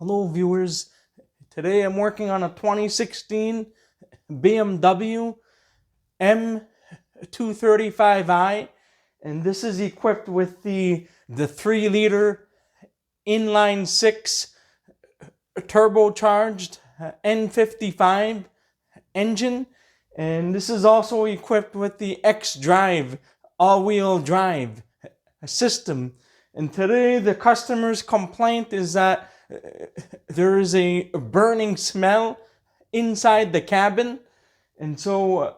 Hello viewers, today I'm working on a 2016 BMW M235i, and this is equipped with the 3-liter inline 6 turbocharged N55 engine, and this is also equipped with the X-Drive all-wheel drive system. And today the customer's complaint is that there is a burning smell inside the cabin, and so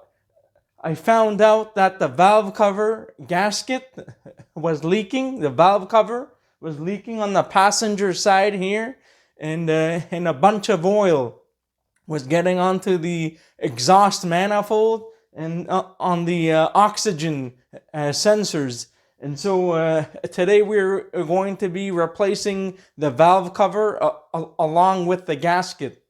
I found out that the valve cover gasket was leaking. The valve cover was leaking on the passenger side here, and a bunch of oil was getting onto the exhaust manifold and on the oxygen sensors. And so today we're going to be replacing the valve cover along with the gasket.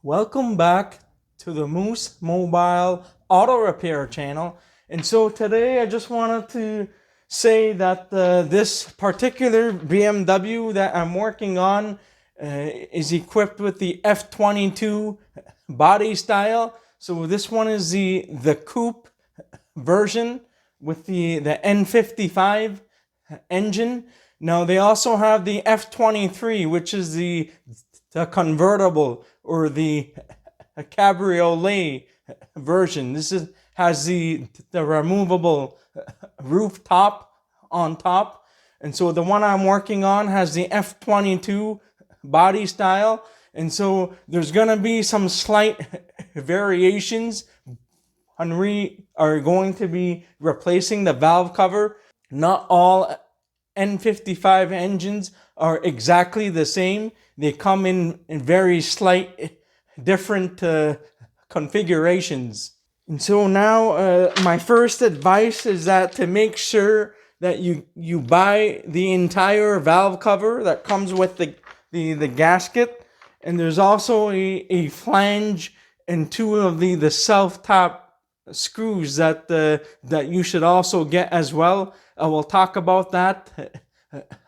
Welcome back to the Moose Mobile Auto Repair channel. And so today I just wanted to say that this particular BMW that I'm working on is equipped with the F22 body style. So this one is the coupe version with the N55 engine. Now they also have the F23, which is the convertible or the cabriolet version. This has the removable rooftop on top, and so the one I'm working on has the F22 body style, and so there's gonna be some slight variations, and we are going to be replacing the valve cover. Not all N55 engines are exactly the same. They come in very slight different configurations. And so now my first advice is that to make sure that you buy the entire valve cover that comes with the gasket. And there's also a flange and two of the self-tap screws that you should also get as well. I will talk about that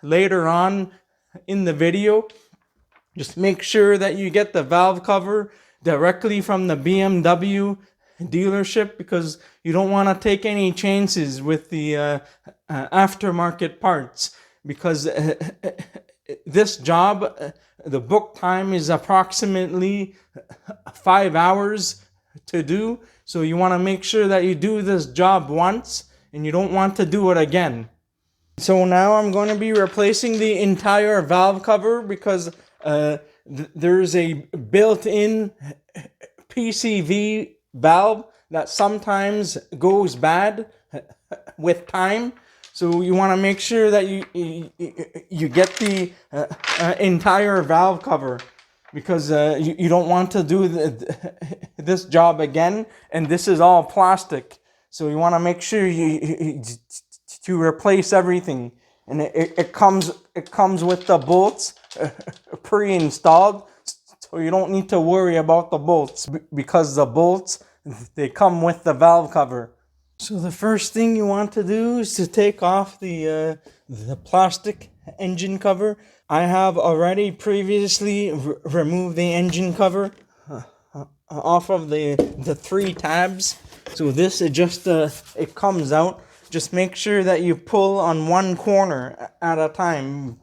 later on in the video. Just make sure that you get the valve cover directly from the BMW dealership, because you don't want to take any chances with the aftermarket parts, because this job, the book time is approximately 5 hours to do. So you want to make sure that you do this job once and you don't want to do it again. So now I'm going to be replacing the entire valve cover, because there's a built-in PCV valve that sometimes goes bad with time. So you want to make sure that you get the entire valve cover, because you don't want to do this job again, and this is all plastic. So you want to make sure you replace everything, and it comes with the bolts pre-installed, so you don't need to worry about the bolts, because the bolts, they come with the valve cover. So the first thing you want to do is to take off the plastic engine cover. I have already previously removed the engine cover off of the 3 tabs. So this, it comes out. Just make sure that you pull on one corner at a time,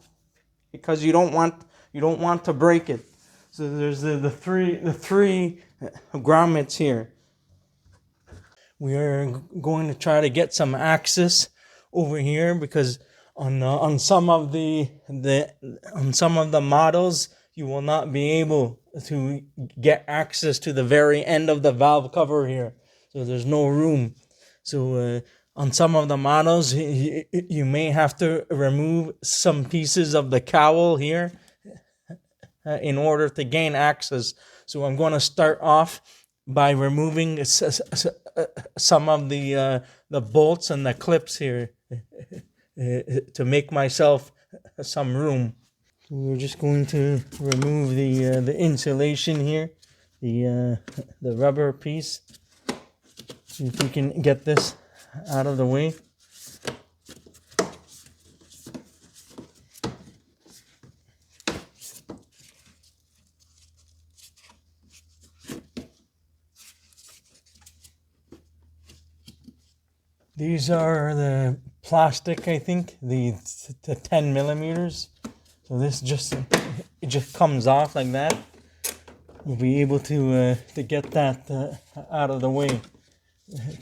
because you don't want to break it. So there's the three grommets here. We are going to try to get some access over here, because on some of the models you will not be able to get access to the very end of the valve cover here. So there's no room. So on some of the models you may have to remove some pieces of the COWL here in order to gain access. So I'm going to start off by removing some of the bolts and the clips here to make myself some room. We're just going to remove the insulation here, the rubber piece. See if we can get this out of the way. These are the plastic, I think, the 10 millimeters. So this it just comes off like that. We'll be able to get that out of the way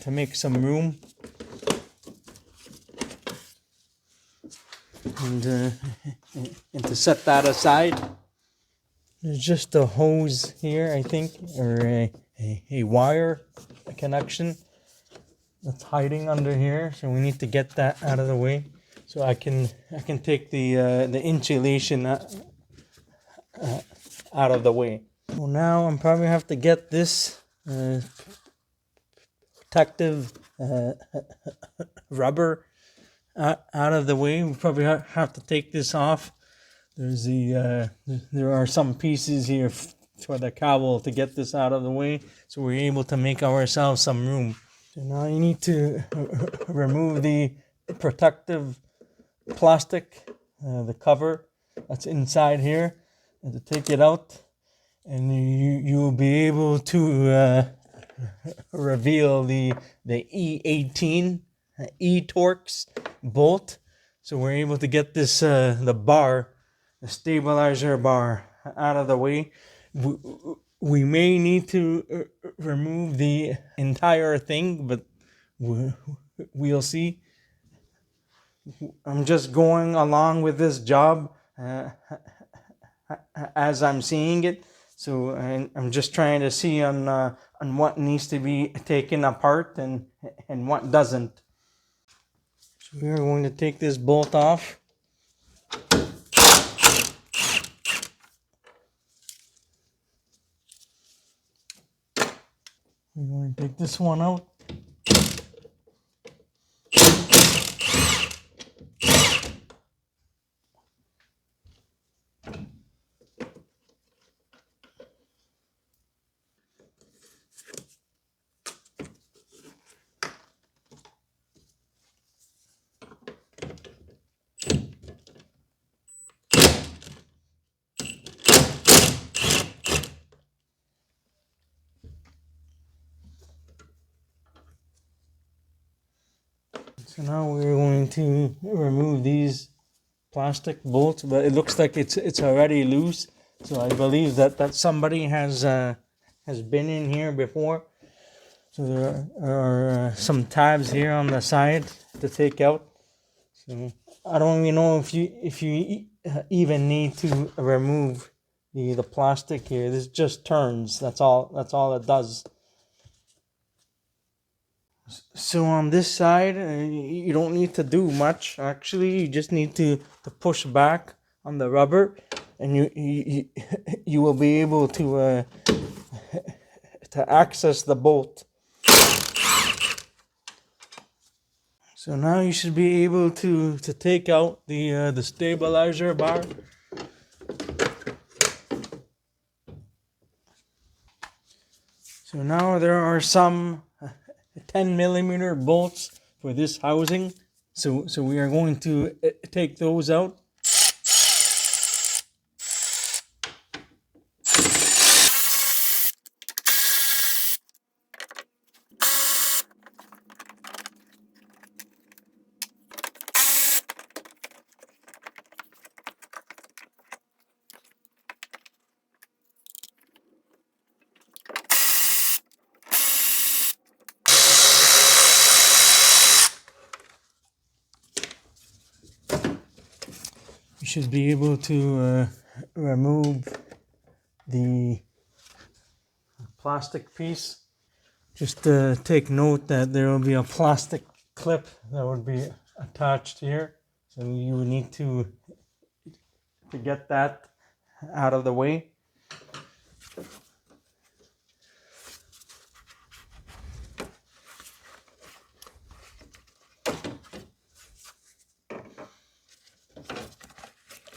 to make some room. And to set that aside. There's just a hose here, I think, or a wire connection that's hiding under here, so we need to get that out of the way so I can take the insulation out of the way. Well, now I'm probably have to get this protective rubber out of the way. We probably have to take this off. There's there are some pieces here for the COWL to get this out of the way, so we're able to make ourselves some room. So now you need to remove the protective plastic, the cover that's inside here, and to take it out, and you will be able to reveal the E18 TORX bolt. So we're able to get this the stabilizer bar out of the way. We may need to remove the entire thing, but we'll see. I'm just going along with this job as I'm seeing it. So I'm just trying to see on what needs to be taken apart and what doesn't. So we are going to take this bolt off. We're going to take this one out. So now we're going to remove these plastic bolts, but it looks like it's already loose. So I believe that somebody has been in here before. So there are some tabs here on the side to take out. So I don't even know if you even need to remove the plastic here. This just turns. That's all it does. So on this side, you don't need to do much. Actually, you just need to push back on the rubber, and you will be able to access the bolt. So now you should be able to take out the stabilizer bar. So now there are some 10 millimeter bolts for this housing. So we are going to take those out. You should be able to remove the plastic piece. Just take note that there will be a plastic clip that would be attached here. So you would need to get that out of the way.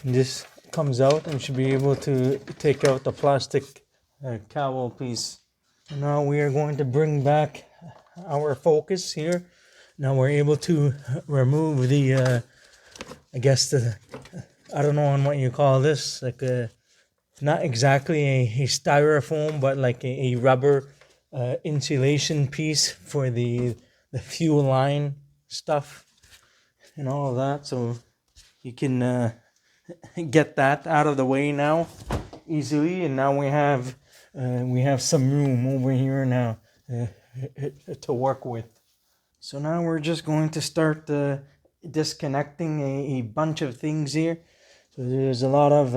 This comes out, and should be able to take out the plastic COWL piece. Now we are going to bring back our focus here. Now we're able to remove the, I guess I don't know on what you call this, like not exactly a styrofoam, but like a rubber insulation piece for the fuel line stuff and all of that. So you can get that out of the way now easily, and now we have some room over here now to work with. So now we're just going to start disconnecting a bunch of things here. So there's a lot of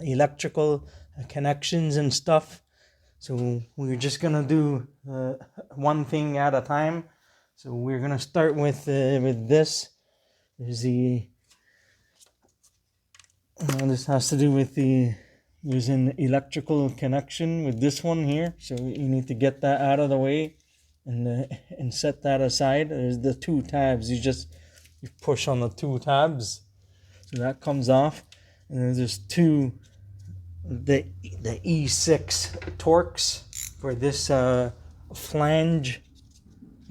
electrical connections and stuff. So we're just gonna do one thing at a time. So we're gonna start with this. There's this has to do with there's an electrical connection with this one here. So you need to get that out of the way and set that aside. There's the two tabs. You push on the two tabs, so that comes off. And then there's the E6 TORX for this flange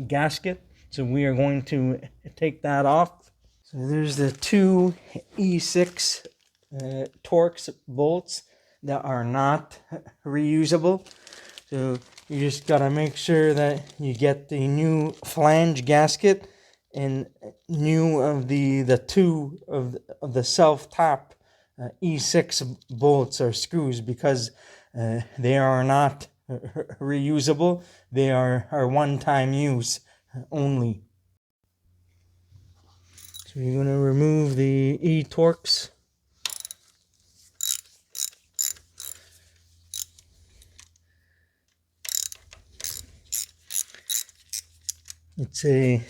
gasket. So we are going to take that off. So there's the two E6 TORX bolts that are not reusable. So you just gotta make sure that you get the new flange gasket and new of the two of the self tap E6 bolts or screws, because they are not reusable. They are one-time use only. So you're gonna remove the E-TORX. It's a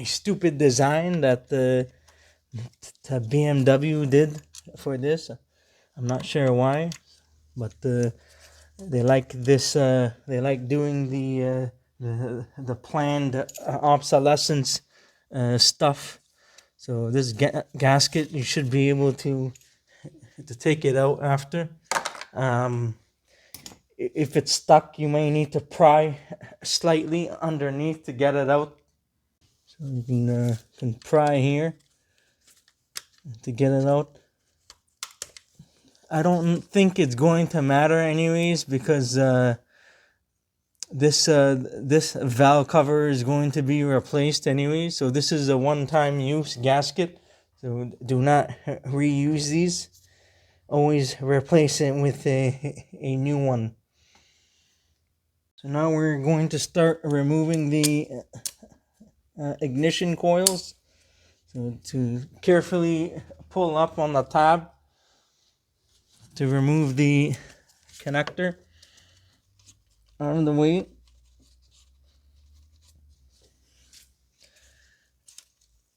stupid design that the BMW did for this. I'm not sure why, but they like this. They like doing the planned obsolescence stuff. So this gasket, you should be able to take it out after. If it's stuck, you may need to pry slightly underneath to get it out. So you can pry here to get it out. I don't think it's going to matter anyways, because this valve cover is going to be replaced anyway. So this is a one-time use gasket. So do not reuse these. Always replace it with a new one. So now we're going to start removing the ignition coils. So to carefully pull up on the tab to remove the connector out of the way.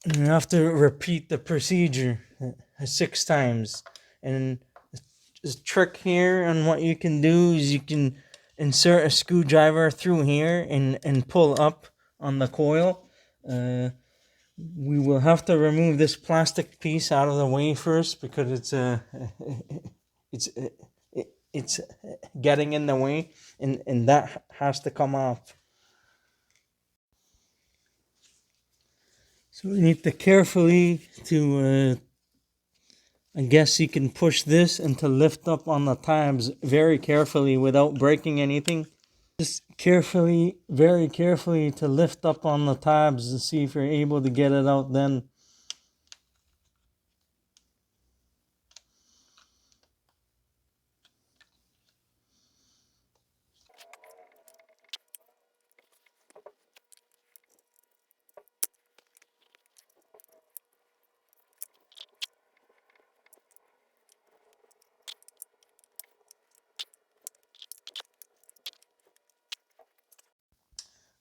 And you have to repeat the procedure 6 times. And the trick here on what you can do is you can insert a screwdriver through here and pull up on the coil. We will have to remove this plastic piece out of the way first, because it's getting in the way, and that has to come off. So we need to carefully I guess you can push this and to lift up on the tabs very carefully without breaking anything. Just carefully, very carefully to lift up on the tabs to see if you're able to get it out then.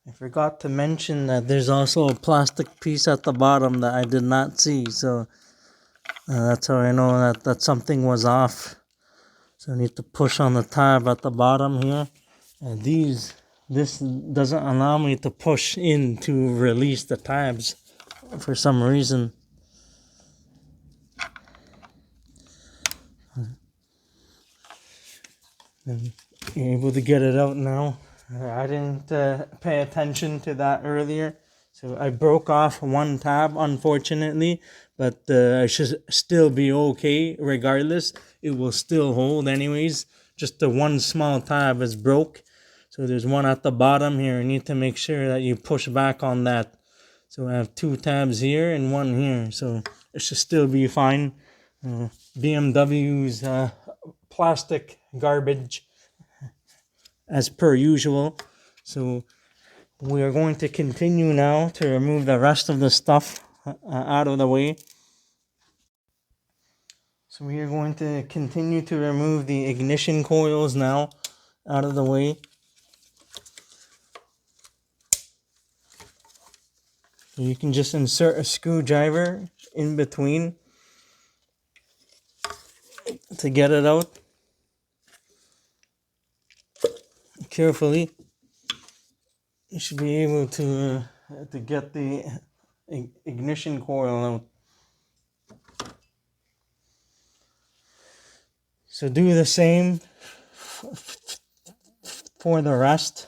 I forgot to mention that there's also a plastic piece at the bottom that I did not see, so that's how I know that something was off. So I need to push on the tab at the bottom here. And this doesn't allow me to push in to release the tabs for some reason. And you're able to get it out now. I didn't pay attention to that earlier, so I broke off one tab, unfortunately, but I should still be okay regardless. It will still hold anyways. Just the one small tab is broke, so there's one at the bottom here. You need to make sure that you push back on that. So I have two tabs here and one here, so it should still be fine. BMW's plastic garbage as per usual. So we are going to continue now to remove the rest of the stuff out of the way. So we are going to continue to remove the ignition coils now out of the way. So you can just insert a screwdriver in between to get it out carefully. You should be able to get the ignition coil out. So do the same for the rest,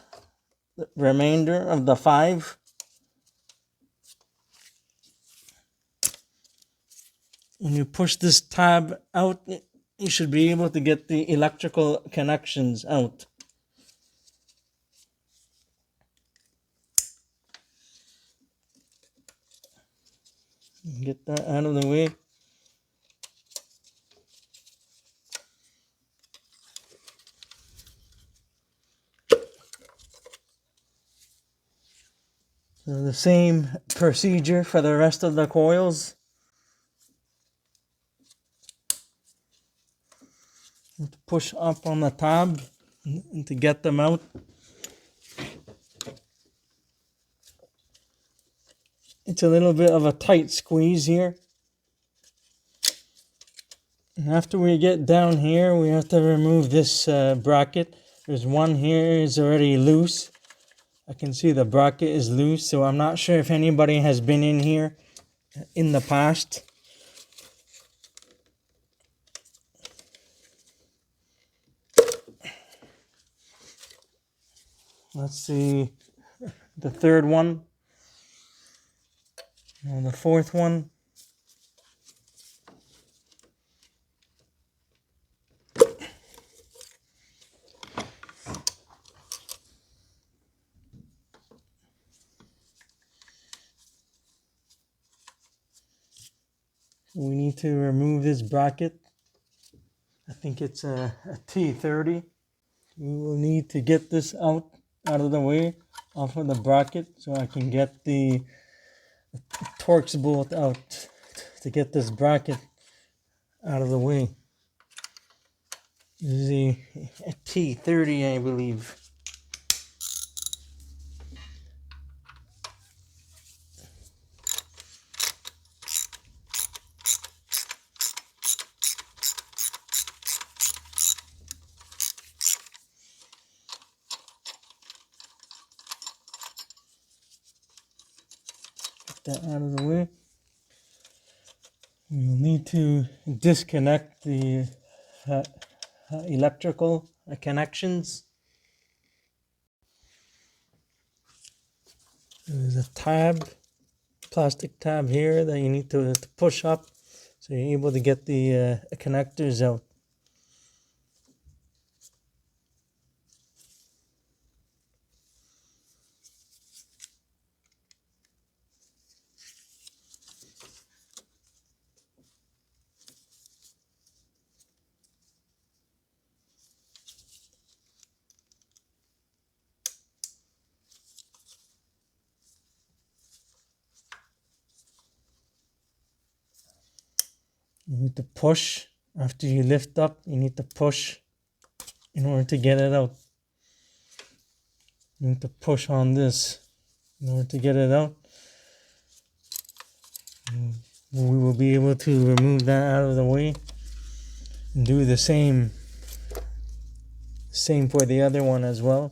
the remainder of the 5. When you push this tab out, you should be able to get the electrical connections out. Get that out of the way. So the same procedure for the rest of the coils. Push up on the tab and to get them out. It's a little bit of a tight squeeze here. And after we get down here, we have to remove this bracket. There's one here is already loose. I can see the bracket is loose, so I'm not sure if anybody has been in here in the past. Let's see the third one and the fourth one. We need to remove this bracket. I think it's a T30. We will need to get this out of the way, off of the bracket, so I can get the TORX bolt out to get this bracket out of the way. This is a T30, I believe. That out of the way. We'll need to disconnect the electrical connections. There's a tab, plastic tab here that you need to push up so you're able to get the connectors out. You need to push. After you lift up, you need to push in order to get it out. You need to push on this in order to get it out. We will be able to remove that out of the way and do the same for the other one as well.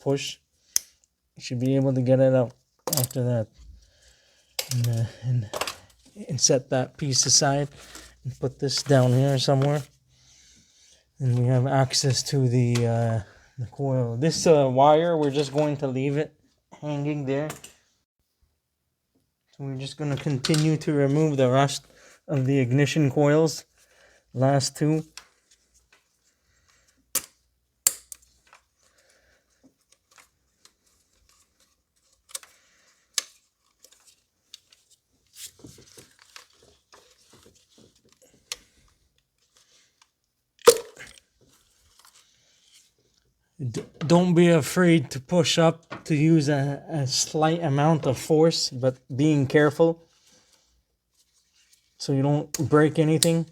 Push. You should be able to get it out after that. And set that piece aside and put this down here somewhere. And we have access to the coil. This wire, we're just going to leave it hanging there. So we're just going to continue to remove the rest of the ignition coils. Last two. Don't be afraid to push up, to use a slight amount of force, but being careful so you don't break anything.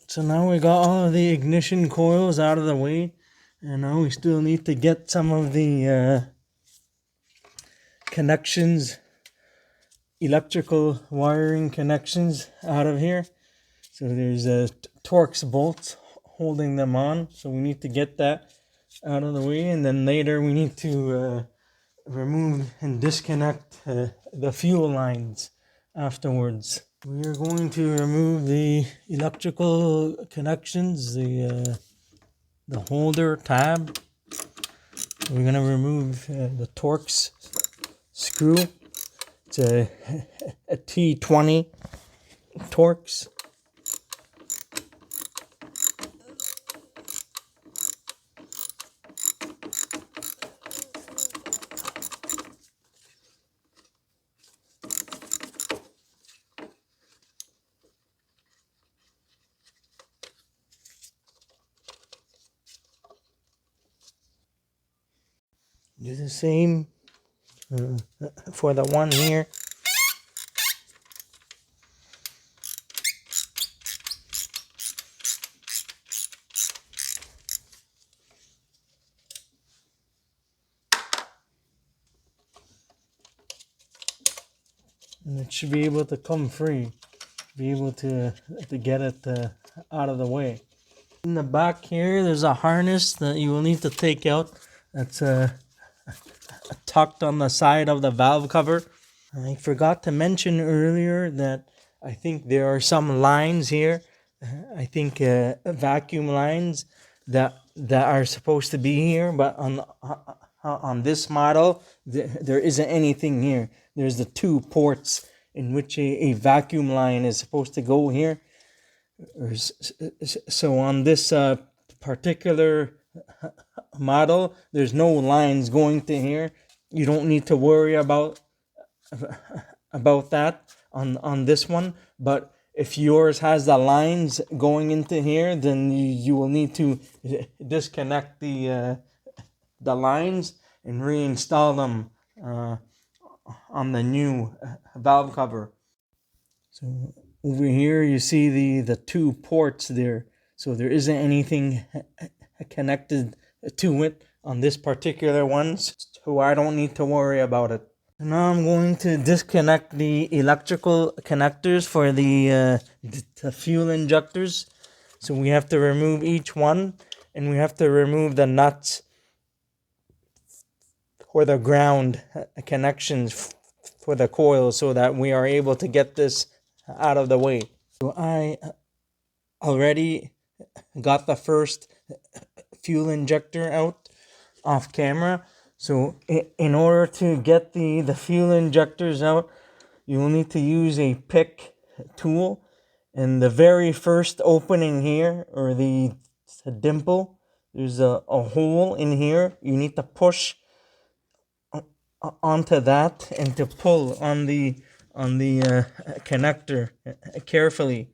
So now we got all of the ignition coils out of the way, and now we still need to get some of the connections, electrical wiring connections out of here. So there's a TORX bolts holding them on, so we need to get that out of the way, and then later we need to remove and disconnect the fuel lines afterwards. We are going to remove the electrical connections, the holder tab. We're going to remove the TORX screw. It's a T20 TORX. Do the same for the one here. And it should be able to come free, be able to get it out of the way. In the back here, there's a harness that you will need to take out. That's tucked on the side of the valve cover. I forgot to mention earlier that I think there are some lines here. I think vacuum lines that are supposed to be here, but on this model there isn't anything here. There's the two ports in which a vacuum line is supposed to go here. So on this particular model, there's no lines going to here. You don't need to worry about that on this one. But if yours has the lines going into here, then you will need to disconnect the lines and reinstall them on the new valve cover. So over here you see the two ports there. So there isn't anything connected to it on this particular one, so I don't need to worry about it. Now I'm going to disconnect the electrical connectors for the fuel injectors. So we have to remove each one, and we have to remove the nuts for the ground connections for the coil so that we are able to get this out of the way. So I already got the first fuel injector out off camera. So in order to get the fuel injectors out, you will need to use a pick tool. And the very first opening here, or the dimple, there's a hole in here. You need to push onto that and to pull on the connector carefully.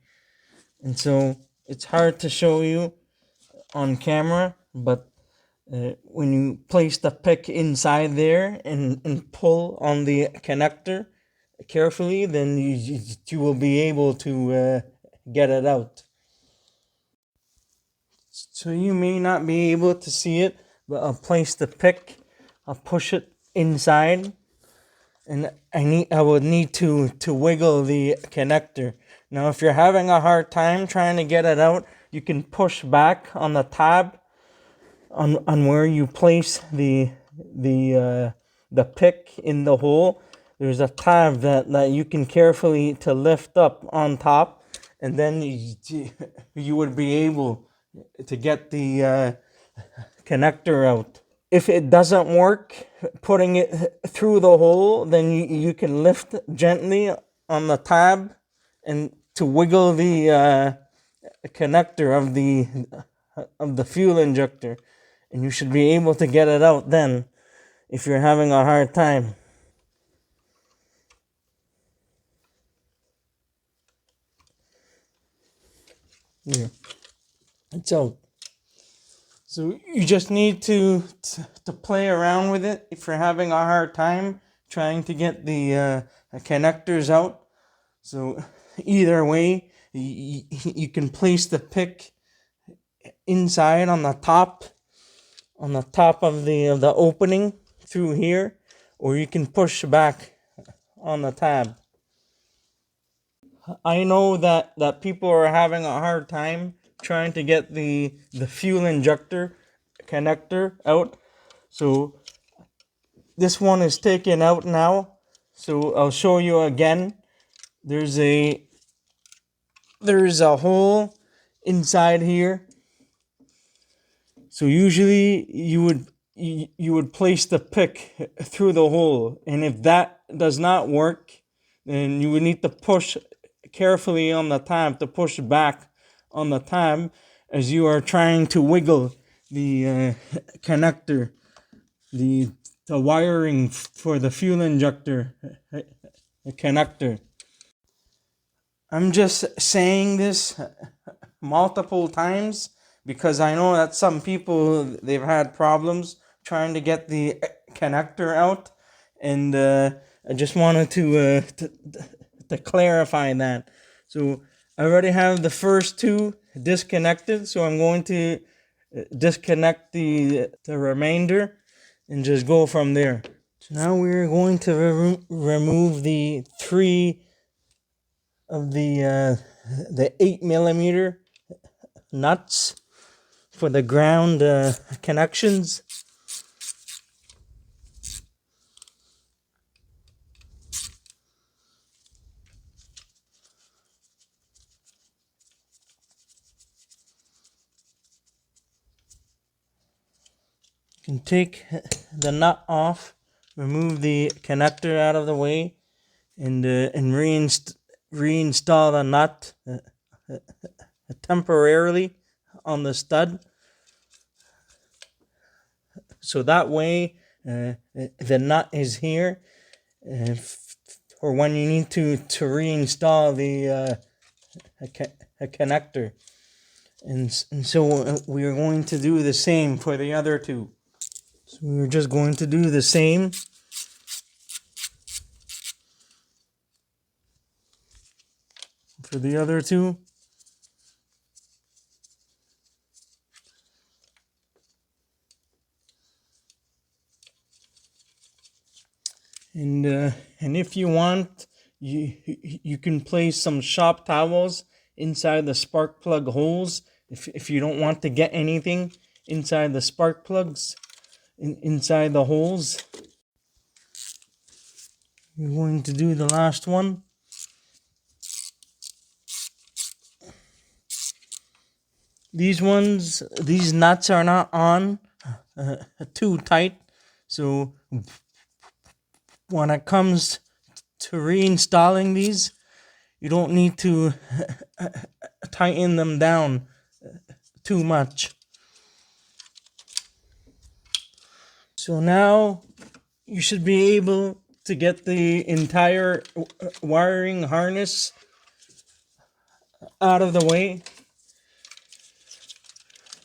And so it's hard to show you on camera, but when you place the pick inside there and pull on the connector carefully, then you will be able to get it out. So you may not be able to see it, but I'll place the pick, I'll push it inside, and I would need to wiggle the connector. Now if you're having a hard time trying to get it out, you can push back on the tab on where you place the pick in the hole, there's a tab that you can carefully to lift up on top, and then you would be able to get the connector out. If it doesn't work, putting it through the hole, then you can lift gently on the tab and to wiggle the connector of the fuel injector, and you should be able to get it out then if you're having a hard time. Here, it's out. So you just need to play around with it if you're having a hard time trying to get the connectors out. So either way, you can place the pick inside on the top of the opening through here, or you can push back on the tab. I know that people are having a hard time trying to get the fuel injector connector out. So this one is taken out now. So I'll show you again. There's a hole inside here. So usually you would place the pick through the hole, and if that does not work, then you would need to push carefully on the tab to push back on the tab as you are trying to wiggle the connector, the wiring for the fuel injector connector. I'm just saying this multiple times because I know that some people, they've had problems trying to get the connector out, and I just wanted to clarify that. So I already have the first two disconnected, so I'm going to disconnect the remainder and just go from there. So now we're going to remove the three of the 8mm nuts for the ground connections. You can take the nut off, remove the connector out of the way, and reinstall the nut temporarily on the stud. So that way the nut is here for when you need to reinstall the connector. And so we are going to do the same for the other two. So we're just going to do the same. For the other two. And if you want, you can place some shop towels inside the spark plug holes if you don't want to get anything inside the spark plugs inside the holes. We're going to do the last one. These nuts are not on too tight, so when it comes to reinstalling these, you don't need to tighten them down too much. So now you should be able to get the entire wiring harness out of the way,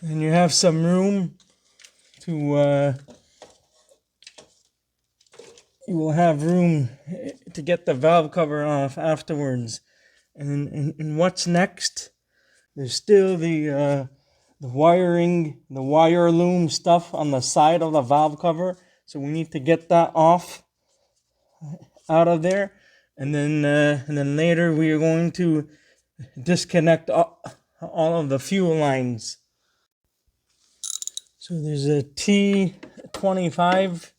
and you have some room to you will have room to get the valve cover off afterwards. And what's next? There's still the wiring, the wire loom stuff on the side of the valve cover. So we need to get that off out of there. And then later we are going to disconnect all of the fuel lines. So there's a T25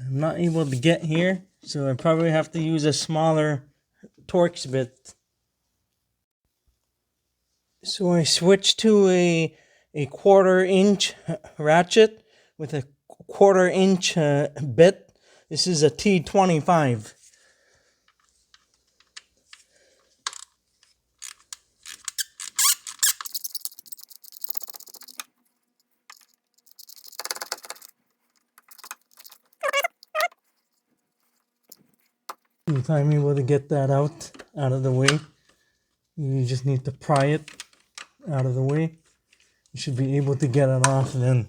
I'm not able to get here, so I probably have to use a smaller TORX bit. So I switched to a 1/4 inch ratchet with a 1/4 inch bit. This is a T25. If I'm able to get that out of the way, you just need to pry it out of the way. You should be able to get it off then.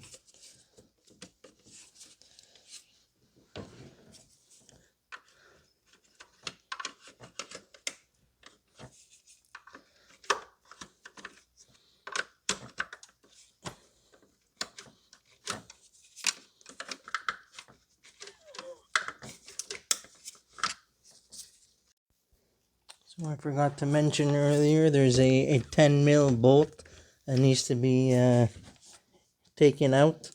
So I forgot to mention earlier, there's a 10 mil bolt that needs to be taken out.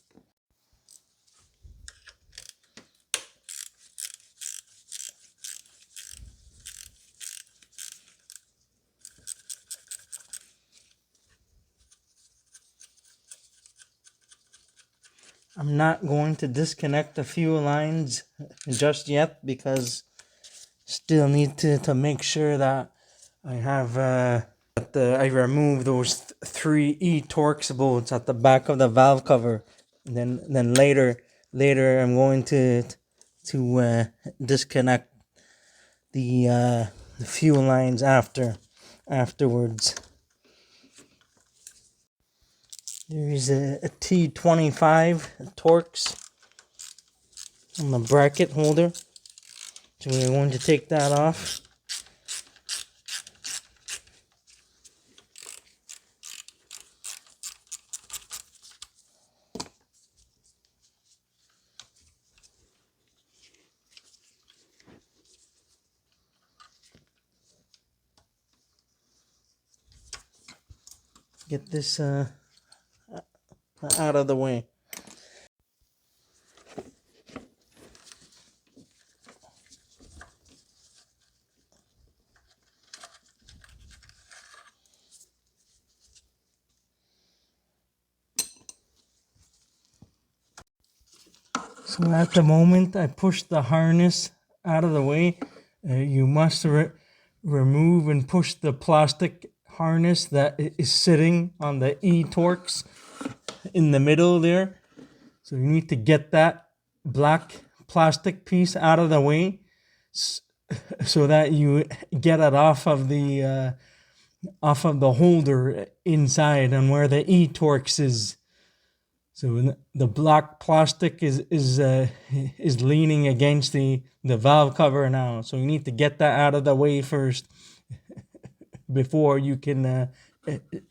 I'm not going to disconnect the fuel lines just yet because still need to make sure that I have I remove those 3 TORX bolts at the back of the valve cover. And then later I'm going to disconnect the fuel lines afterwards. There is a T25 TORX on the bracket holder. So we're going to take that off. Get this out of the way. So at the moment I push the harness out of the way. You must remove and push the plastic harness that is sitting on the TORX in the middle there. So you need to get that black plastic piece out of the way so that you get it off of the holder inside and where the TORX is. So the black plastic is leaning against the valve cover now. So you need to get that out of the way first before you can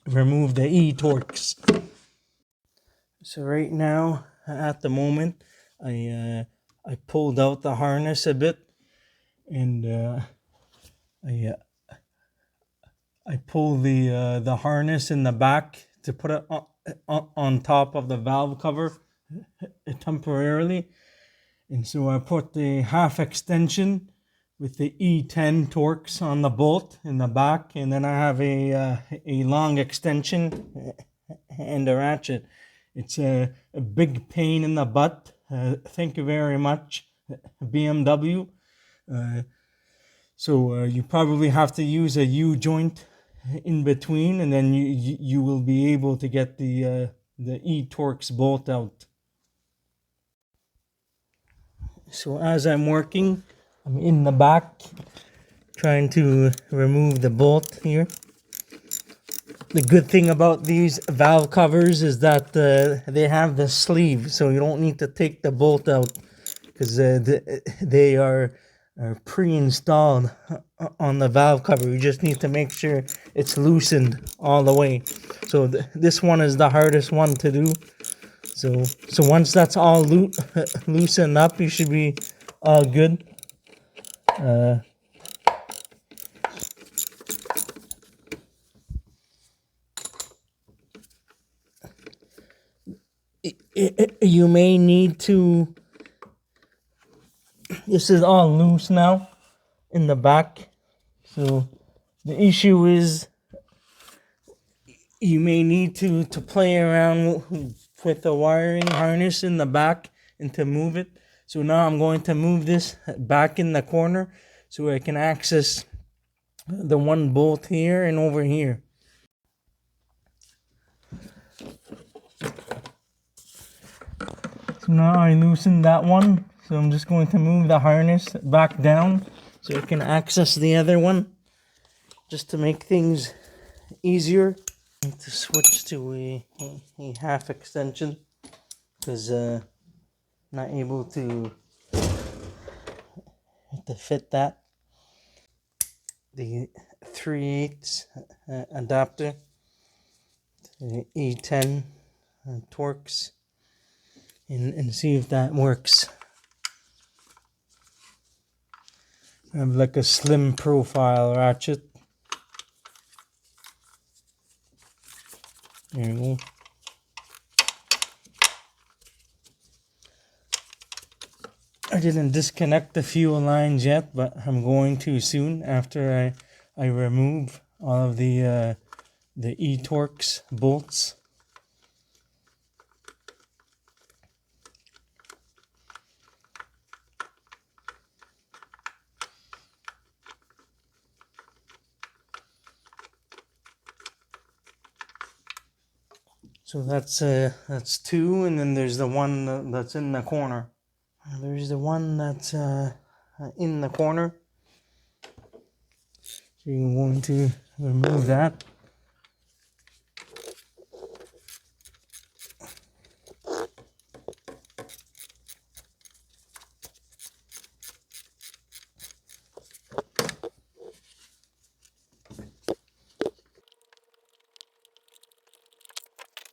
remove the TORX. So right now, at the moment, I pulled out the harness a bit, and I pull the harness in the back to put it on top of the valve cover temporarily. And so I put the half extension with the E10 TORX on the bolt in the back, and then I have a long extension and a ratchet. It's a big pain in the butt. Thank you very much, BMW. So you probably have to use a U-joint in between, and then you will be able to get the TORX bolt out. So as I'm working, I'm in the back trying to remove the bolt here. The good thing about these valve covers is that they have the sleeve, so you don't need to take the bolt out because they are pre-installed on the valve cover. You just need to make sure it's loosened all the way. So this one is the hardest one to do. So once that's all loosened up, you should be all good. You may need to this is all loose now in the back. So the issue is you may need to play around with the wiring harness in the back and to move it. So now I'm going to move this back in the corner so I can access the one bolt here and over here. So now I loosened that one, so I'm just going to move the harness back down so I can access the other one, just to make things easier. I need to switch to a half extension because not able to fit that. The 3/8 adapter, the E10 TORX, and see if that works. I have like a slim profile ratchet. There you go. I didn't disconnect the fuel lines yet, but I'm going to soon after I remove all of the E-TORX bolts. So that's two, and then there's the one that's in the corner. There's the one that's in the corner. So you're going to remove that.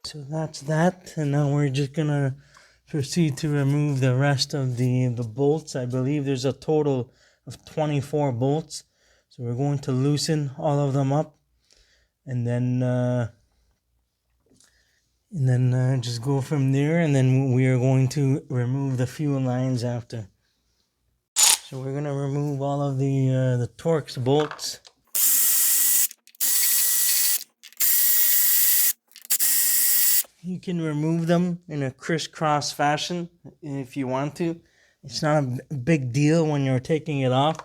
So that's that, and now we're just gonna proceed to remove the rest of the bolts. I believe there's a total of 24 bolts. So we're going to loosen all of them up, and then just go from there, and then we are going to remove the fuel lines after. So we're gonna remove all of the TORX bolts. You can remove them in a crisscross fashion if you want to. It's not a big deal when you're taking it off.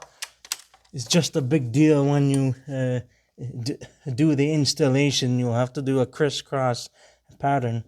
It's just a big deal when you do the installation. You'll have to do a crisscross pattern.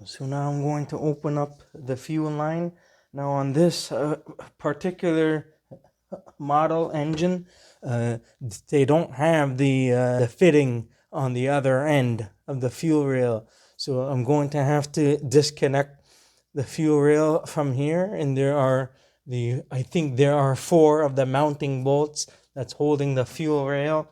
So now I'm going to open up the fuel line. Now on this particular model engine, they don't have the fitting on the other end of the fuel rail. So I'm going to have to disconnect the fuel rail from here, and I think there are 4 of the mounting bolts that's holding the fuel rail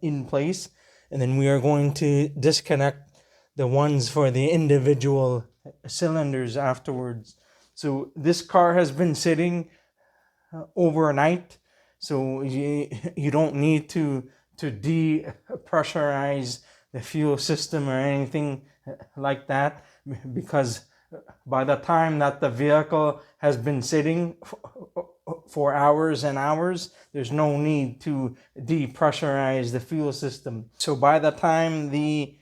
in place, and then we are going to disconnect the ones for the individual cylinders afterwards. So this car has been sitting overnight, so you don't need to depressurize the fuel system or anything like that, because by the time that the vehicle has been sitting for hours and hours, there's no need to depressurize the fuel system. So by the time the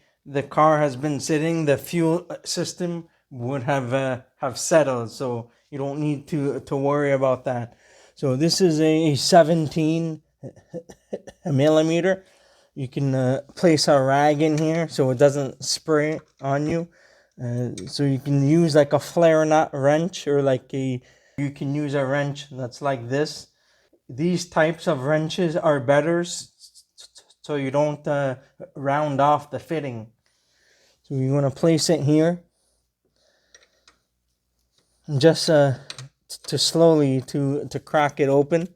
car has been sitting, the fuel system would have settled, so you don't need to worry about that. So this is a 17 millimeter. You can place a rag in here so it doesn't spray on you. So you can use like a flare nut wrench, or you can use a wrench that's like this. These types of wrenches are better so you don't round off the fitting. So you want to place it here, and just to slowly to crack it open.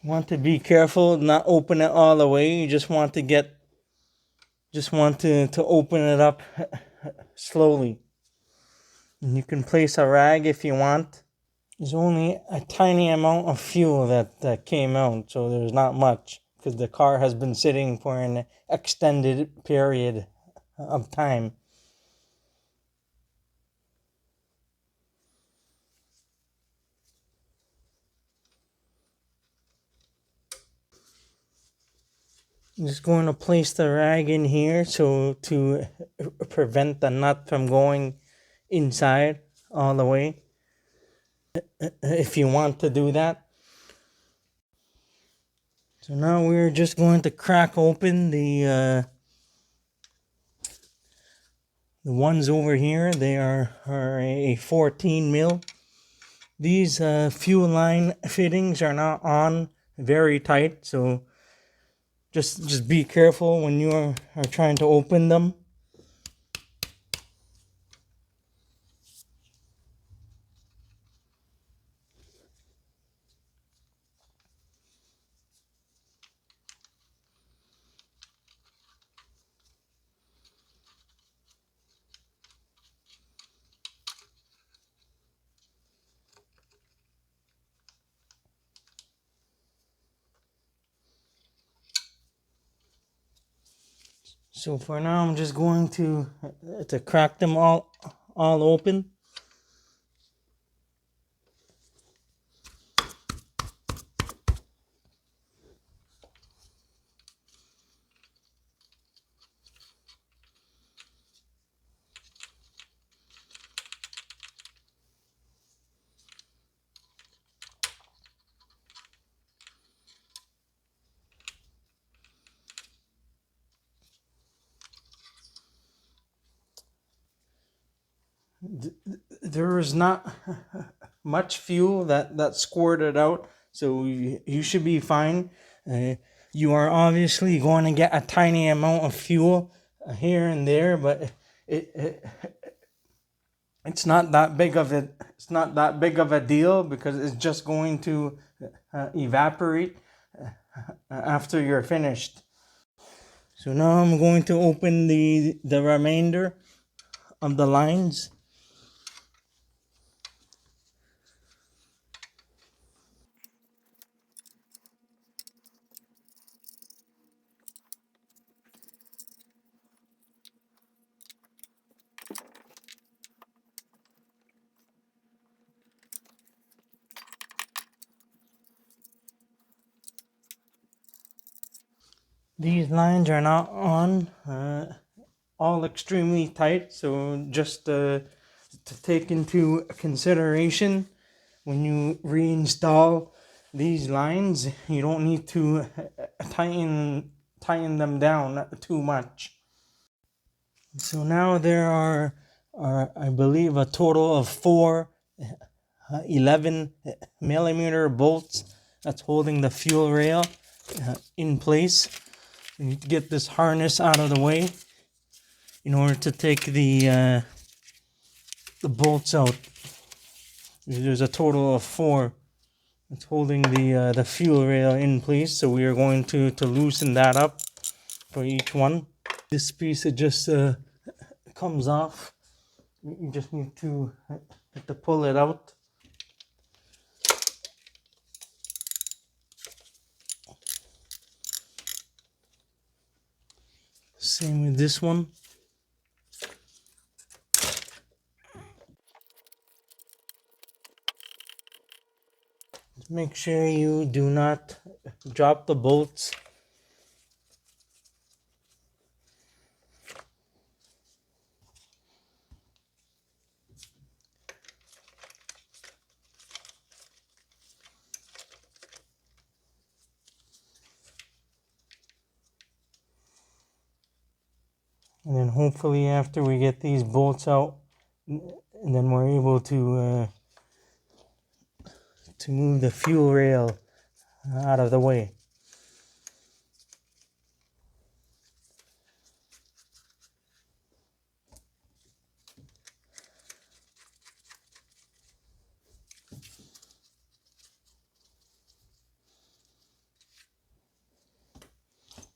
You want to be careful, not open it all the way. You just want to open it up slowly. And you can place a rag if you want. There's only a tiny amount of fuel that came out, so there's not much, because the car has been sitting for an extended period of time. I'm just going to place the rag in here so to prevent the nut from going inside all the way, if you want to do that. So now we're just going to crack open the ones over here. They are a 14 mil. These fuel line fittings are not on very tight, so just be careful when you are trying to open them. So for now, I'm just going to crack them all open. There is not much fuel that squirted out, so you should be fine. You are obviously going to get a tiny amount of fuel here and there, but it's not that big of a deal, because it's just going to evaporate after you're finished. So now I'm going to open the remainder of the lines. These lines are not on all extremely tight, so just to take into consideration when you reinstall these lines, you don't need to tighten them down too much. So now there are I believe a total of 4 11 millimeter bolts that's holding the fuel rail in place. You need to get this harness out of the way in order to take the bolts out. There's a total of 4 that's holding the fuel rail in place, so we are going to loosen that up for each one. This piece, it just comes off. You just need to pull it out. Same with this one. Make sure you do not drop the bolts. And then hopefully after we get these bolts out, and then we're able to to move the fuel rail out of the way.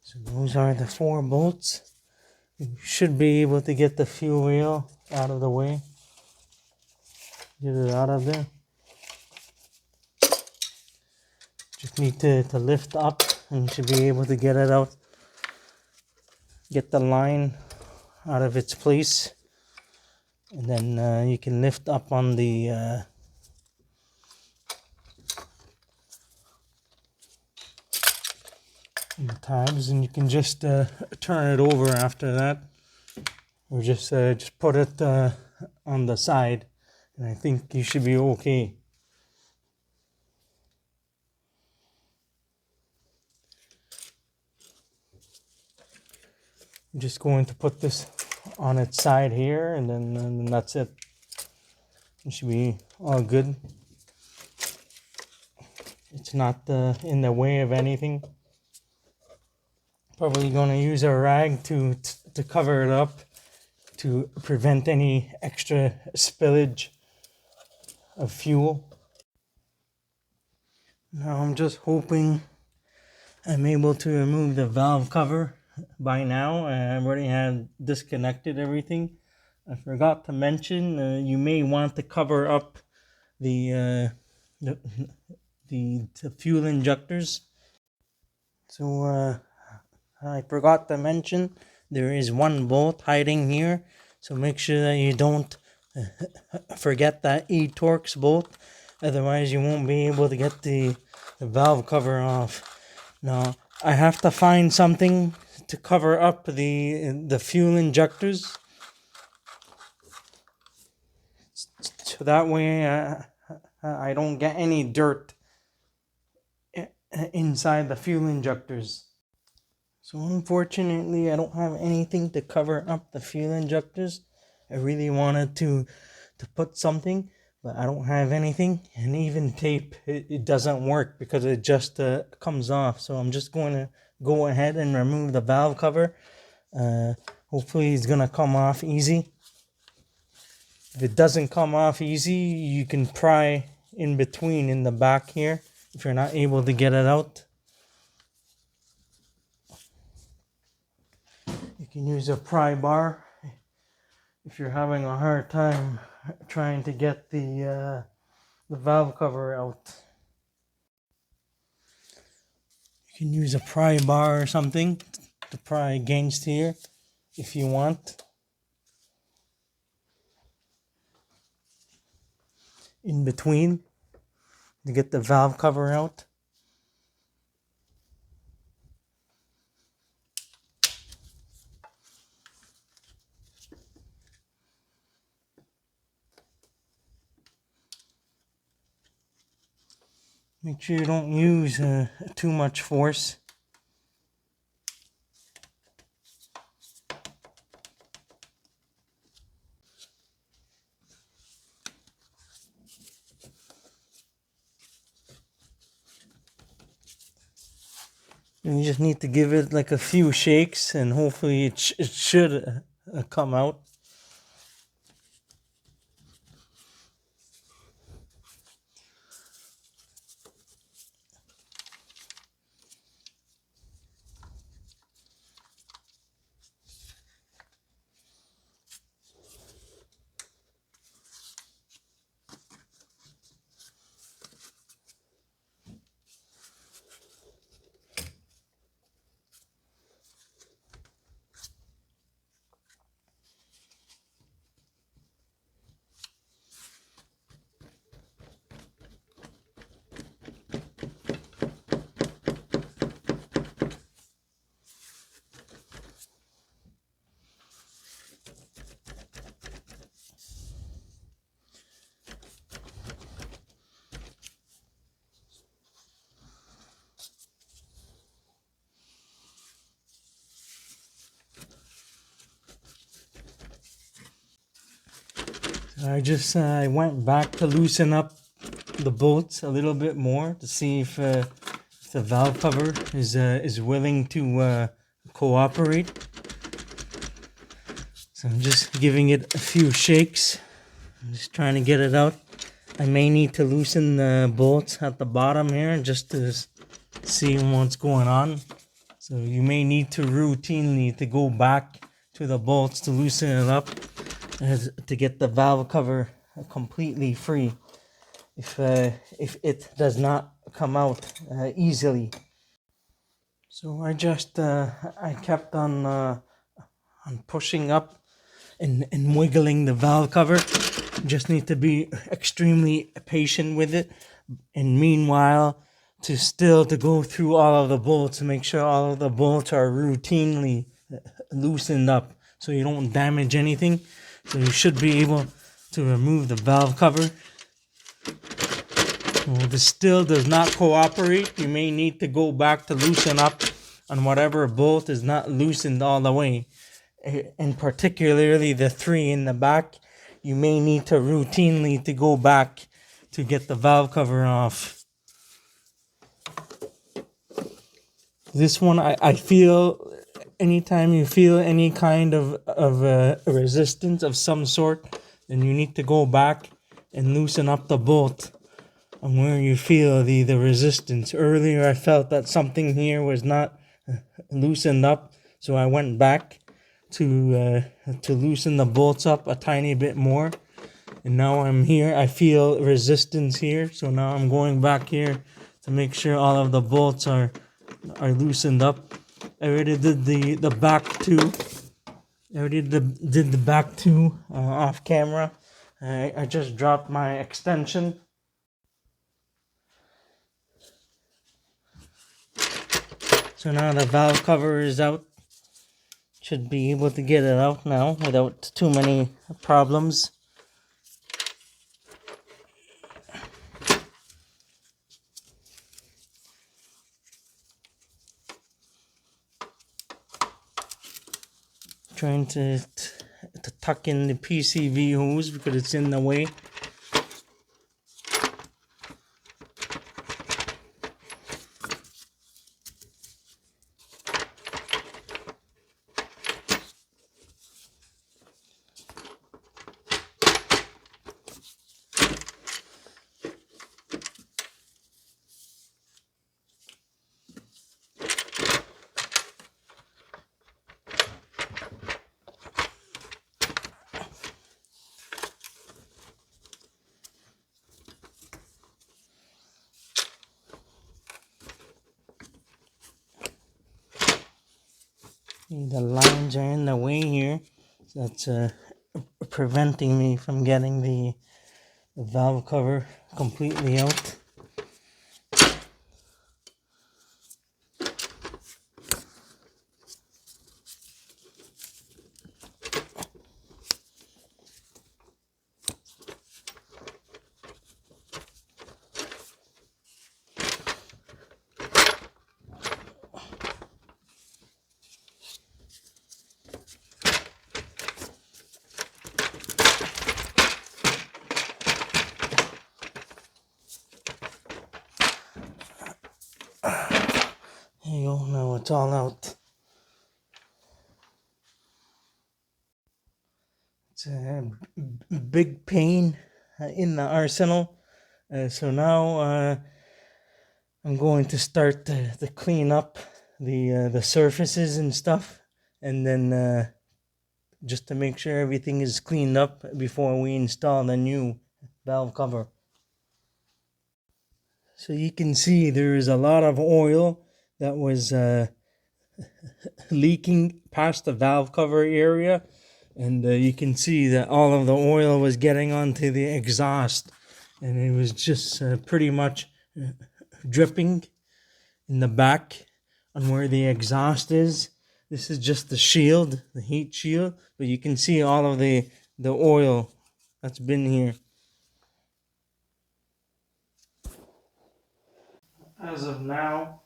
So those are the 4 bolts. You should be able to get the fuel rail out of the way. Get it out of there. Just need to lift up and you should be able to get it out. Get the line out of its place. And then you can lift up on the tabs, and you can just turn it over after that, or just put it on the side, and I think you should be okay. I'm just going to put this on its side here, and then that's it. It should be all good. It's not in the way of anything. Probably going to use a rag to cover it up to prevent any extra spillage of fuel. Now I'm just hoping I'm able to remove the valve cover by now. I already have disconnected everything. I forgot to mention you may want to cover up the fuel injectors. So I forgot to mention there is 1 bolt hiding here, so make sure that you don't forget that TORX bolt, otherwise you won't be able to get the valve cover off. Now I have to find something to cover up the fuel injectors, so that way I don't get any dirt inside the fuel injectors. So unfortunately, I don't have anything to cover up the fuel injectors. I really wanted to put something, but I don't have anything. And even tape, it doesn't work because it just comes off. So I'm just going to go ahead and remove the valve cover. Hopefully it's going to come off easy. If it doesn't come off easy, you can pry in between in the back here if you're not able to get it out. You can use a pry bar if you're having a hard time trying to get the valve cover out. You can use a pry bar or something to pry against here if you want. In between to get the valve cover out. Make sure you don't use too much force. And you just need to give it like a few shakes and hopefully it should come out. I went back to loosen up the bolts a little bit more to see if the valve cover is willing to cooperate. So I'm just giving it a few shakes. I'm just trying to get it out. I may need to loosen the bolts at the bottom here just to see what's going on. So you may need to routinely to go back to the bolts to loosen it up to get the valve cover completely free if it does not come out easily. So I kept on pushing up and wiggling the valve cover. Just need to be extremely patient with it, and meanwhile to go through all of the bolts to make sure all of the bolts are routinely loosened up so you don't damage anything. So you should be able to remove the valve cover. Well, this still does not cooperate. You may need to go back to loosen up on whatever bolt is not loosened all the way, and particularly the three in the back. You may need to routinely to go back to get the valve cover off. This one, I feel, anytime you feel any kind of resistance of some sort, then you need to go back and loosen up the bolt on where you feel the resistance. Earlier I felt that something here was not loosened up, so I went back to loosen the bolts up a tiny bit more. And now I'm here, I feel resistance here, so now I'm going back here to make sure all of the bolts are loosened up. I already did the back two. I already did the back two off camera. I just dropped my extension. So now the valve cover is out. Should be able to get it out now without too many problems. Trying to tuck in the PCV hose because it's in the way. The lines are in the way here, so that's preventing me from getting the valve cover completely out. There you go, now it's all out. It's a big pain in the arsenal. So now I'm going to start to clean up the surfaces and stuff, and then just to make sure everything is cleaned up before we install the new valve cover. So you can see there is a lot of oil that was leaking past the valve cover area, and you can see that all of the oil was getting onto the exhaust, and it was just pretty much dripping in the back on where the exhaust is. This is just the shield, the heat shield, but you can see all of the oil that's been here. As of now,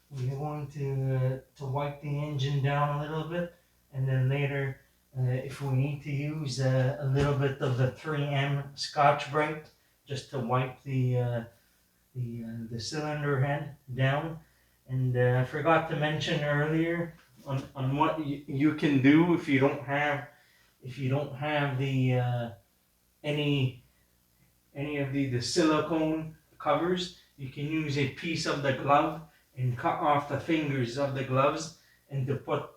we're going to wipe the engine down a little bit, and then later, if we need to use a little bit of the 3M Scotch Brite just to wipe the cylinder head down. And I forgot to mention earlier on what you can do if you don't have the any of the silicone covers. You can use a piece of the glove and cut off the fingers of the gloves, and to put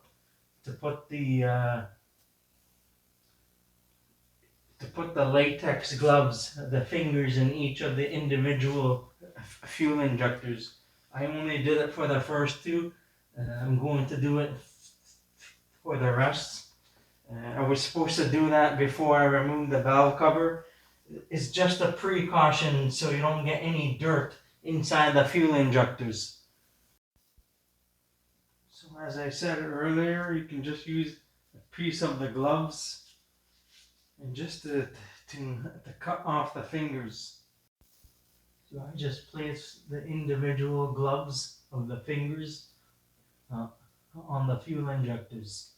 the latex gloves, the fingers in each of the individual fuel injectors. I only did it for the first two. I'm going to do it for the rest. I was supposed to do that before I remove the valve cover. It's just a precaution so you don't get any dirt inside the fuel injectors. So as I said earlier, you can just use a piece of the gloves and just to cut off the fingers. So I just place the individual gloves of the fingers on the fuel injectors.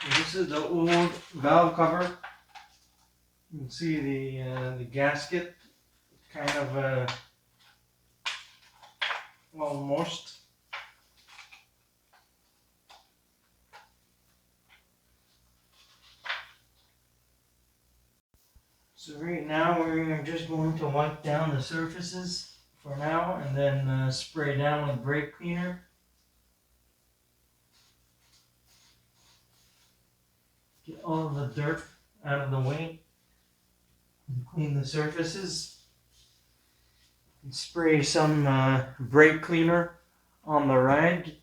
So this is the old valve cover. You can see the gasket kind of almost. So right now we're just going to wipe down the surfaces for now, and then spray down with brake cleaner. Get all the dirt out of the way and clean the surfaces. And spray some brake cleaner on the rag.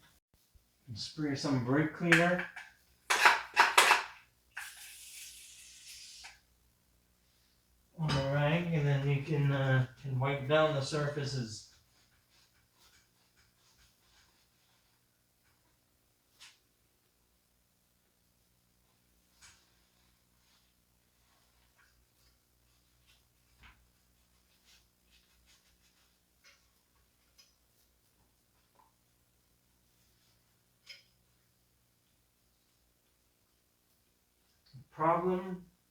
And spray some brake cleaner. On the rag, and then you can wipe down the surfaces.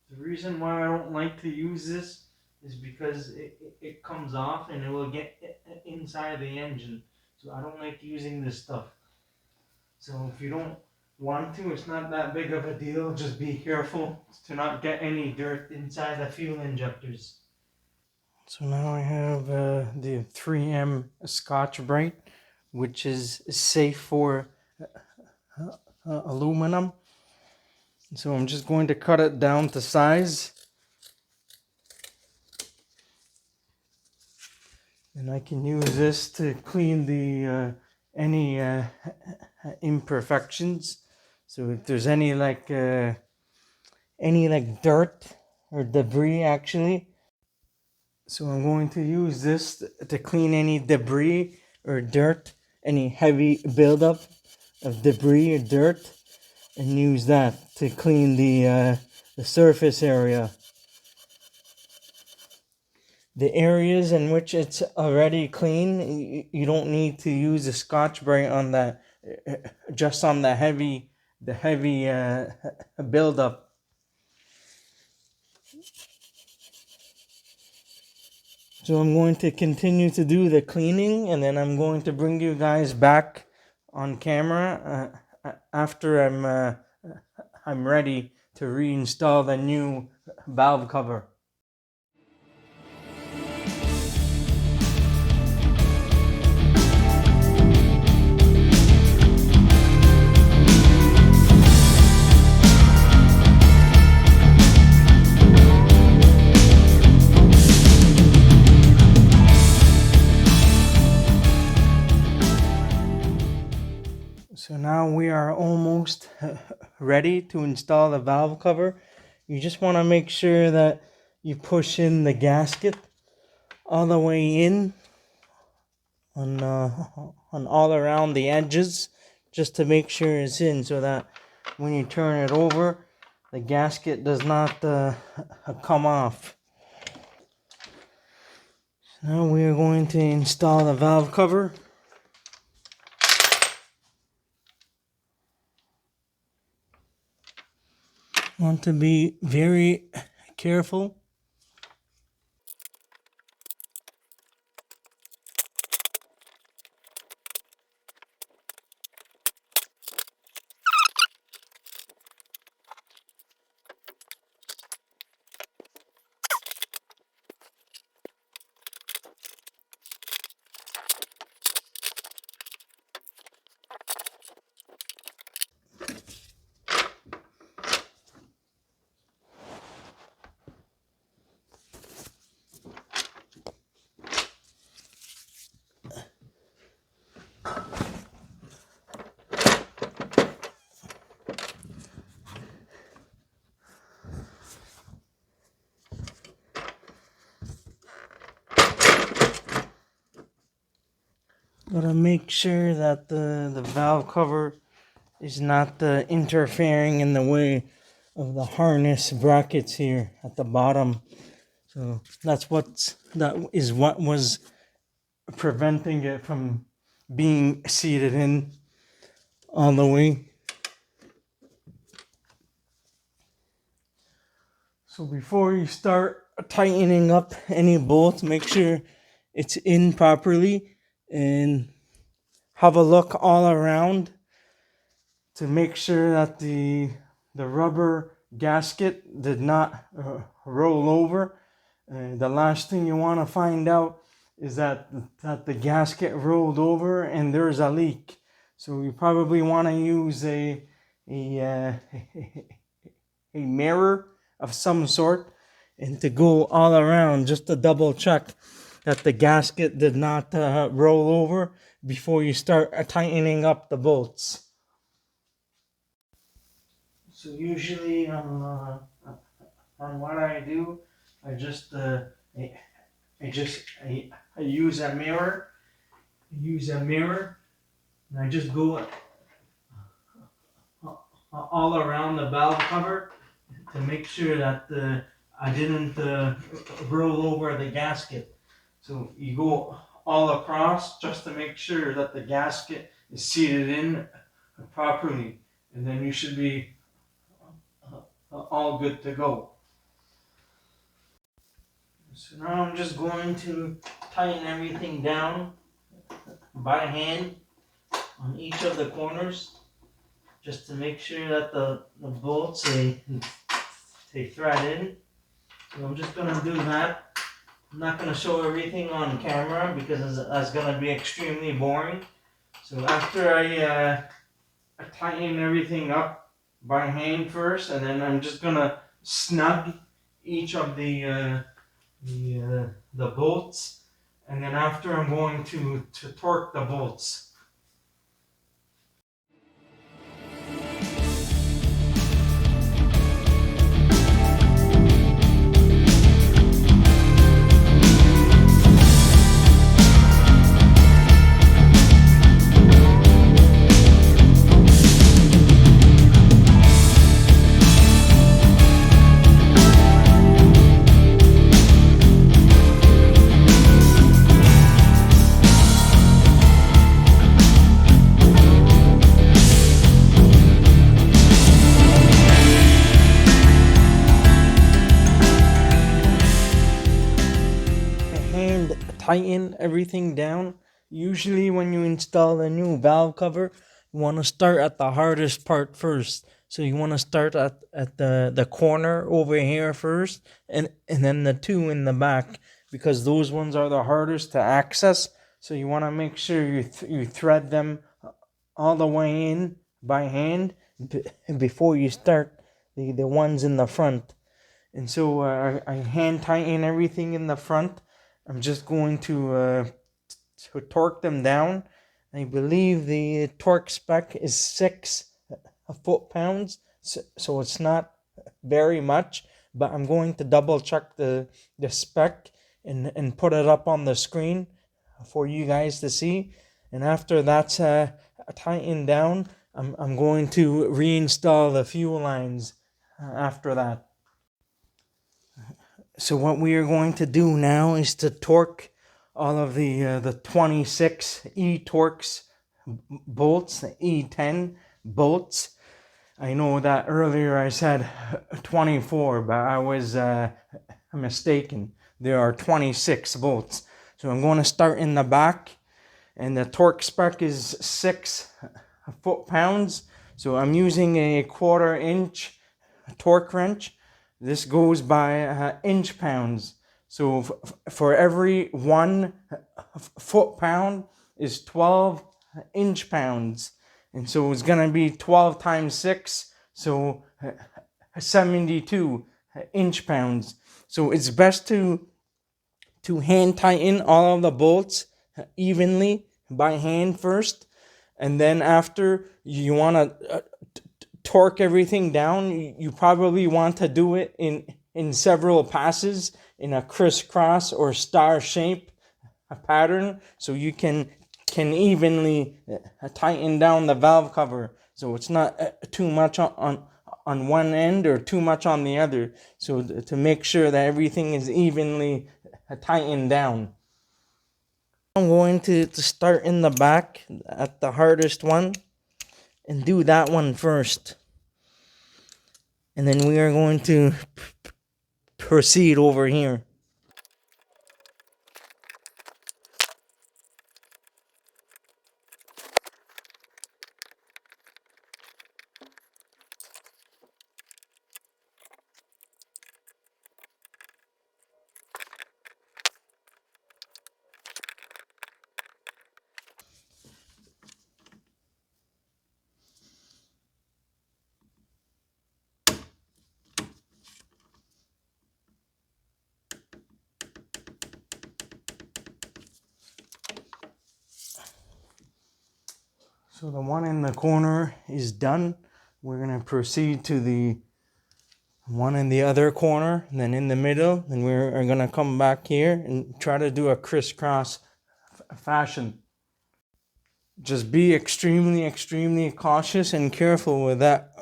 The reason why I don't like to use this is because it comes off and it will get inside the engine. So I don't like using this stuff. So if you don't want to, it's not that big of a deal. Just be careful to not get any dirt inside the fuel injectors. So now I have the 3M Scotch-Brite, which is safe for aluminum. So I'm just going to cut it down to size. And I can use this to clean the any imperfections. So if there's any like dirt or debris actually. So I'm going to use this to clean any debris or dirt, any heavy buildup of debris or dirt, and use that to clean the surface area. The areas in which it's already clean, you don't need to use the Scotch-Brite on that, just on the heavy buildup. So I'm going to continue to do the cleaning, and then I'm going to bring you guys back on camera after I'm ready to reinstall the new valve cover. So now we are almost ready to install the valve cover. You just want to make sure that you push in the gasket all the way in on all around the edges, just to make sure it's in, so that when you turn it over, the gasket does not come off. Now we are going to install the valve cover. Want to be very careful Gotta make sure that the valve cover is not interfering in the way of the harness brackets here at the bottom. So that is what was preventing it from being seated in all the way. So before you start tightening up any bolts, make sure it's in properly and have a look all around to make sure that the rubber gasket did not roll over. The last thing you want to find out is that the gasket rolled over and there's a leak. So you probably want to use a mirror of some sort and to go all around just to double check that the gasket did not roll over before you start tightening up the bolts. So usually on what I do, I use a mirror. And I just go all around the valve cover to make sure that I didn't roll over the gasket. So you go all across just to make sure that the gasket is seated in properly, and then you should be all good to go. So now I'm just going to tighten everything down by hand on each of the corners, just to make sure that the bolts they thread in. So I'm just going to do that. I'm not going to show everything on camera because that's going to be extremely boring. So after I tighten everything up by hand first, and then I'm just going to snug each of the bolts, and then after I'm going to torque the bolts. Tighten everything down. Usually when you install a new valve cover, you want to start at the hardest part first. So you want to start at the corner over here first, and then the two in the back, because those ones are the hardest to access. So you want to make sure you thread them all the way in by hand before you start the ones in the front. And so I hand tighten everything in the front. I'm just going to torque them down. I believe the torque spec is 6 foot-pounds, so it's not very much, but I'm going to double check the spec and put it up on the screen for you guys to see. And after that's tightened down, I'm going to reinstall the fuel lines after that. So what we are going to do now is to torque all of the 26 TORX bolts, the E10 bolts. I know that earlier I said 24, but I was mistaken. There are 26 bolts. So I'm going to start in the back, and the torque spec is 6 foot-pounds. So I'm using a 1/4 inch torque wrench. This goes by inch pounds. So for every 1 foot-pound is 12 inch pounds. And so it's going to be 12 times 6, so 72 inch pounds. So it's best to hand tighten all of the bolts evenly by hand first. And then after, you want to torque everything down. You probably want to do it in several passes in a crisscross or star shape pattern, so you can can evenly tighten down the valve cover, so it's not too much on one end or too much on the other. So to make sure that everything is evenly tightened down. I'm going to start in the back at the hardest one and do that one first. And then we are going to proceed over here. So the one in the corner is done. We're going to proceed to the one in the other corner, and then in the middle, and we're going to come back here and try to do a crisscross fashion. Just be extremely cautious and careful with that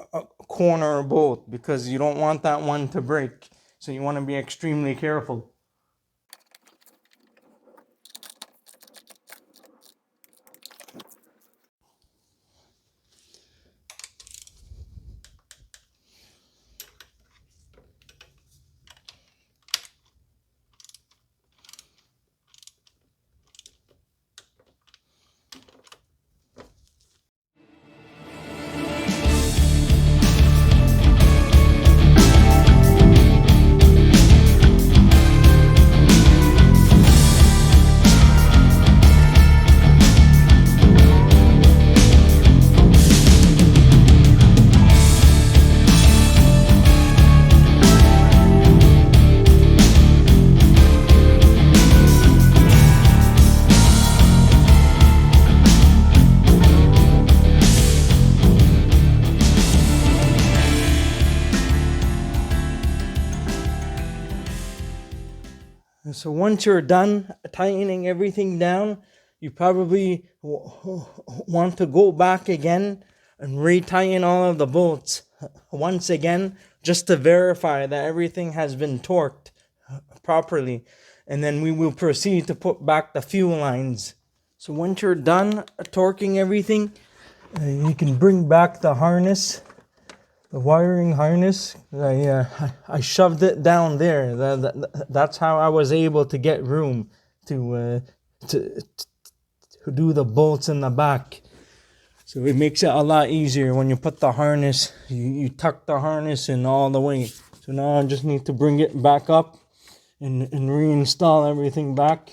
corner bolt, because you don't want that one to break. So you want to be extremely careful. So once you're done tightening everything down, you probably want to go back again and retighten all of the bolts once again, just to verify that everything has been torqued properly. And then we will proceed to put back the fuel lines. So once you're done torquing everything, you can bring back the harness. The wiring harness, I shoved it down there. That's how I was able to get room to do the bolts in the back. So it makes it a lot easier when you put the harness. You tuck the harness in all the way. So now I just need to bring it back up and reinstall everything back.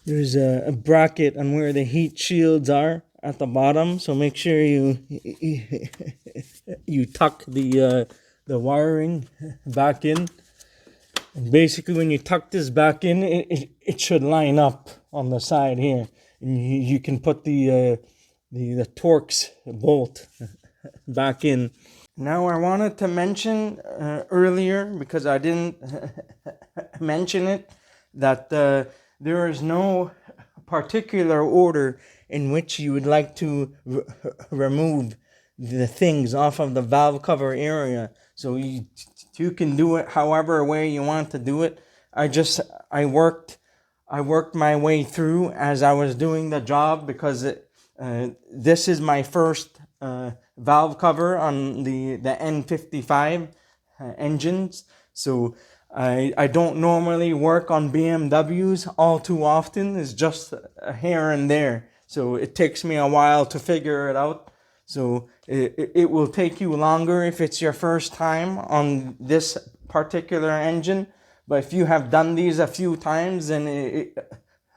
There's a bracket on where the heat shields are at the bottom, so make sure you tuck the wiring back in. And basically, when you tuck this back in, it should line up on the side here, and you can put the TORX bolt back in. Now I wanted to mention earlier, because I didn't mention it, that there is no particular order in which you would like to remove the things off of the valve cover area. So you can do it however way you want to do it. I worked my way through as I was doing the job, because this is my first valve cover on the N55 engines. So I don't normally work on BMWs all too often. It's just here and there. So it takes me a while to figure it out. So it will take you longer if it's your first time on this particular engine. But if you have done these a few times, then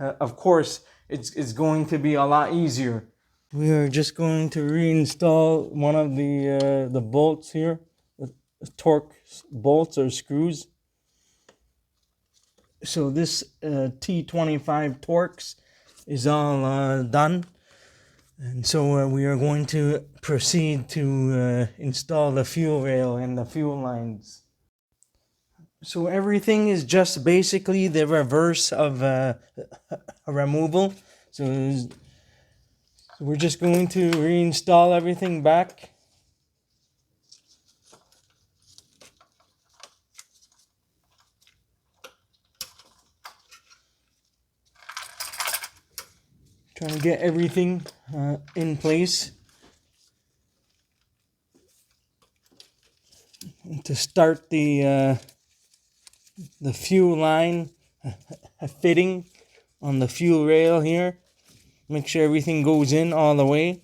of course it's going to be a lot easier. We are just going to reinstall one of the bolts here, the TORX bolts or screws. So this T25 TORX is all done, and so we are going to proceed to install the fuel rail and the fuel lines. So everything is just basically the reverse of a removal. So We're just going to reinstall everything back. Trying to get everything in place. And to start the fuel line fitting on the fuel rail here. Make sure everything goes in all the way.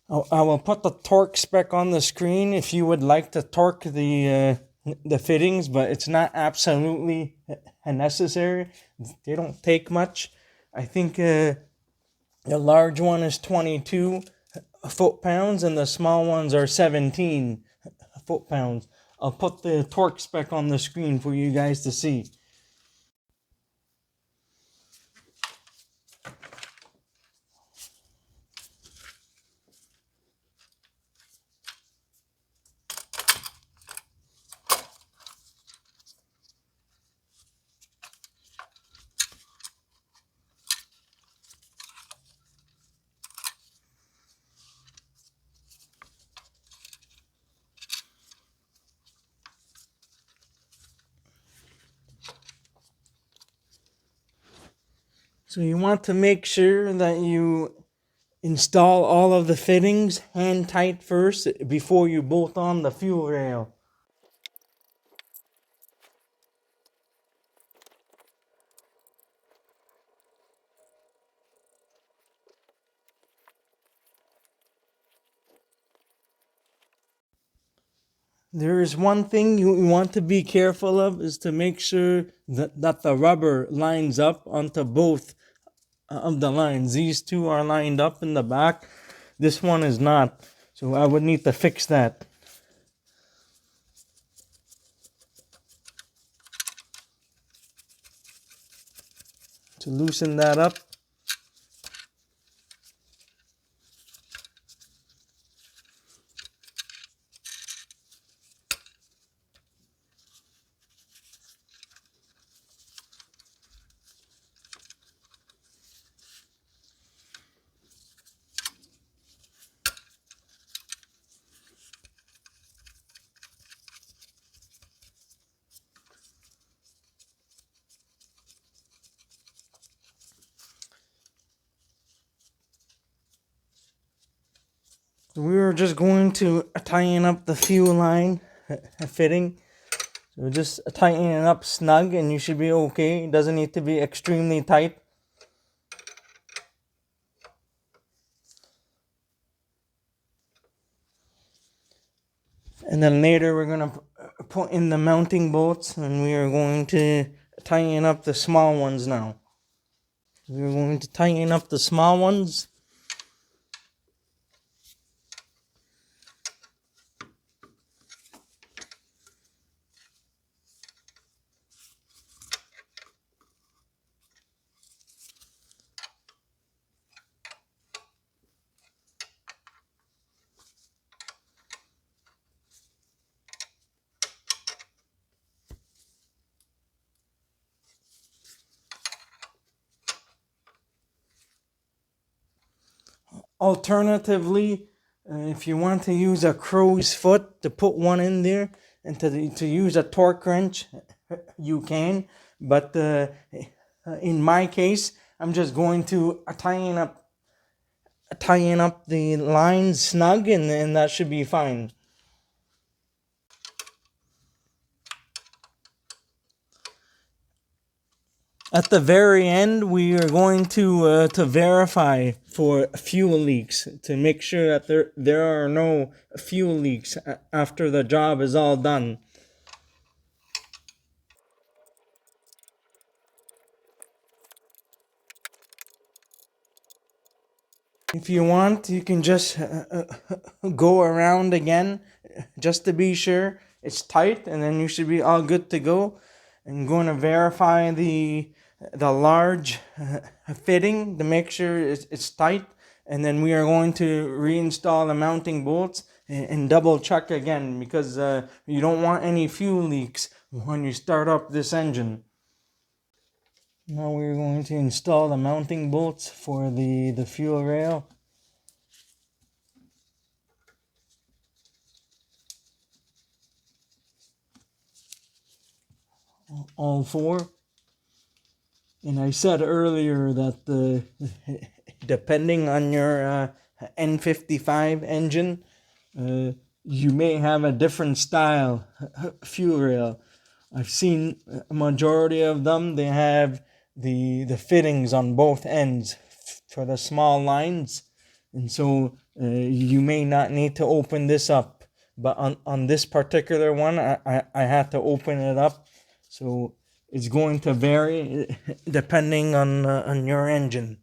I will put the torque spec on the screen if you would like to torque the fittings, but it's not absolutely necessary. They don't take much. I think the large one is 22 foot-pounds and the small ones are 17 foot-pounds. I'll put the torque spec on the screen for you guys to see. So you want to make sure that you install all of the fittings hand tight first before you bolt on the fuel rail. There is one thing you want to be careful of, is to make sure that the rubber lines up onto both of the lines. These two are lined up in the back. This one is not. So I would need to fix that. To loosen that up. We are just going to tighten up the fuel line fitting. So just tighten it up snug and you should be okay. It doesn't need to be extremely tight. And then later we're going to put in the mounting bolts and we are going to tighten up the small ones now. We're going to tighten up the small ones. Alternatively, if you want to use a crow's foot to put one in there and to use a torque wrench, you can. But in my case, I'm just going to tighten up the lines snug and that should be fine. At the very end, we are going to verify for fuel leaks to make sure that there are no fuel leaks after the job is all done. If you want, you can just go around again just to be sure it's tight, and then you should be all good to go. I'm going to verify the large fitting to make sure it's tight, and then we are going to reinstall the mounting bolts and double check again, because you don't want any fuel leaks when you start up this engine. Now we're going to install the mounting bolts for the fuel rail. All four. And I said earlier that depending on your N55 engine, you may have a different style fuel rail. I've seen a majority of them, they have the fittings on both ends for the small lines. And so you may not need to open this up. But on this particular one, I had to open it up. So it's going to vary depending on your engine.